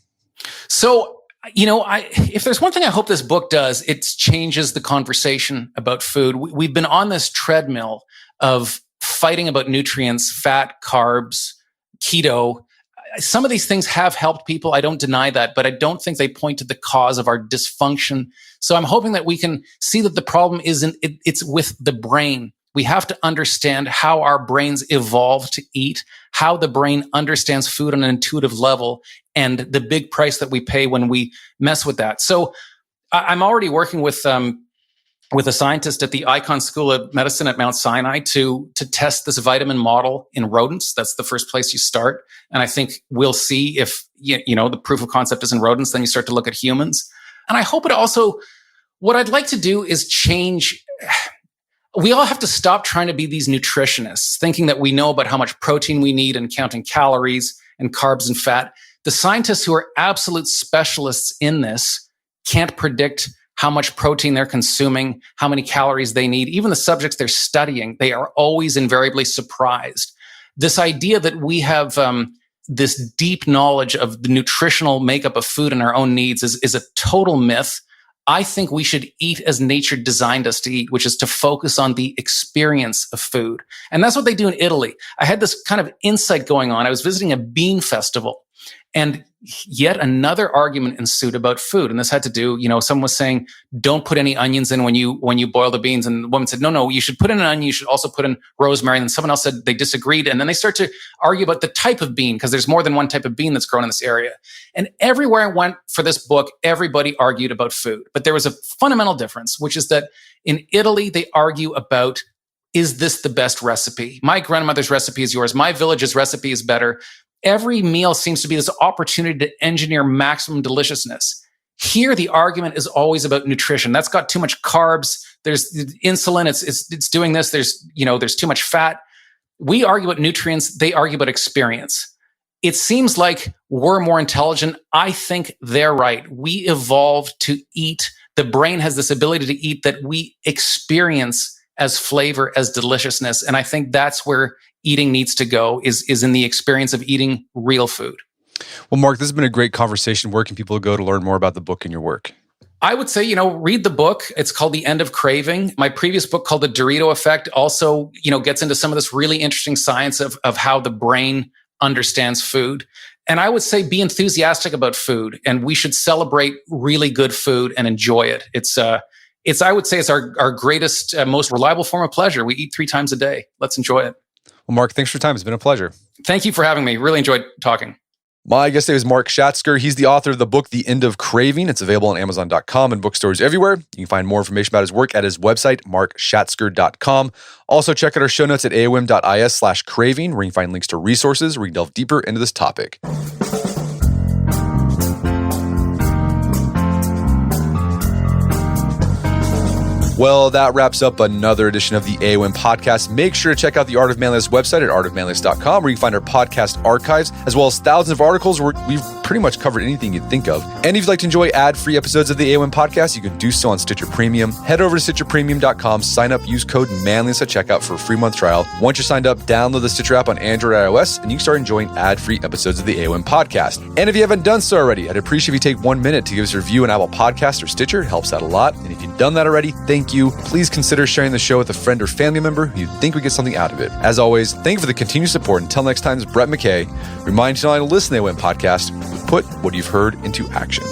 So, if there's one thing I hope this book does, it changes the conversation about food. We've been on this treadmill of fighting about nutrients, fat, carbs, keto. Some of these things have helped people. I don't deny that, but I don't think they point to the cause of our dysfunction. So I'm hoping that we can see that the problem it's with the brain. We have to understand how our brains evolve to eat, how the brain understands food on an intuitive level, and the big price that we pay when we mess with that. So I'm already working with a scientist at the Icahn School of Medicine at Mount Sinai to test this vitamin model in rodents. That's the first place you start. And I think we'll see if, the proof of concept is in rodents, then you start to look at humans. And I hope it also, what I'd like to do is change. We all have to stop trying to be these nutritionists, thinking that we know about how much protein we need and counting calories and carbs and fat. The scientists who are absolute specialists in this can't predict how much protein they're consuming, how many calories they need. Even the subjects they're studying, they are always invariably surprised. This idea that we have this deep knowledge of the nutritional makeup of food and our own needs is a total myth. I think we should eat as nature designed us to eat, which is to focus on the experience of food. And that's what they do in Italy. I had this kind of insight going on. I was visiting a bean festival, and yet another argument ensued about food. And this had to do, someone was saying, don't put any onions in when you boil the beans. And the woman said, no, you should put in an onion. You should also put in rosemary. And then someone else said they disagreed. And then they start to argue about the type of bean, because there's more than one type of bean that's grown in this area. And everywhere I went for this book, everybody argued about food. But there was a fundamental difference, which is that in Italy, they argue about, is this the best recipe? My grandmother's recipe is yours. My village's recipe is better. Every meal seems to be this opportunity to engineer maximum deliciousness. Here, the argument is always about nutrition. That's got too much carbs. There's insulin. It's doing this. There's too much fat. We argue about nutrients. They argue about experience. It seems like we're more intelligent. I think they're right. We evolved to eat. The brain has this ability to eat that we experience as flavor, as deliciousness. And I think that's where eating needs to go, is in the experience of eating real food. Well, Mark, this has been a great conversation. Where can people go to learn more about the book and your work? I would say, read the book. It's called The End of Craving. My previous book called The Dorito Effect also, gets into some of this really interesting science of how the brain understands food. And I would say be enthusiastic about food, and we should celebrate really good food and enjoy it. I would say it's our greatest, most reliable form of pleasure. We eat 3 times a day. Let's enjoy it. Well, Mark, thanks for your time. It's been a pleasure. Thank you for having me. Really enjoyed talking. My guest today is Mark Schatzker. He's the author of the book, The End of Craving. It's available on Amazon.com and bookstores everywhere. You can find more information about his work at his website, markschatzker.com. Also, check out our show notes at aom.is/craving, where you can find links to resources where you can delve deeper into this topic. Well, that wraps up another edition of the AOM podcast. Make sure to check out the Art of Manliness website at artofmanliness.com, where you can find our podcast archives, as well as thousands of articles where we've pretty much covered anything you'd think of. And if you'd like to enjoy ad-free episodes of the AOM podcast, you can do so on Stitcher Premium. Head over to stitcherpremium.com, sign up, use code manliness at checkout for a free month trial. Once you're signed up, download the Stitcher app on Android or iOS, and you can start enjoying ad-free episodes of the AOM podcast. And if you haven't done so already, I'd appreciate if you take 1 minute to give us a review on Apple Podcasts or Stitcher. It helps out a lot. And if you've done that already, thank you. Please consider sharing the show with a friend or family member who you think would get something out of it. As always, thank you for the continued support. Until next time, it's Brett McKay. Remind you not only to listen to the AOM podcast, but put what you've heard into action.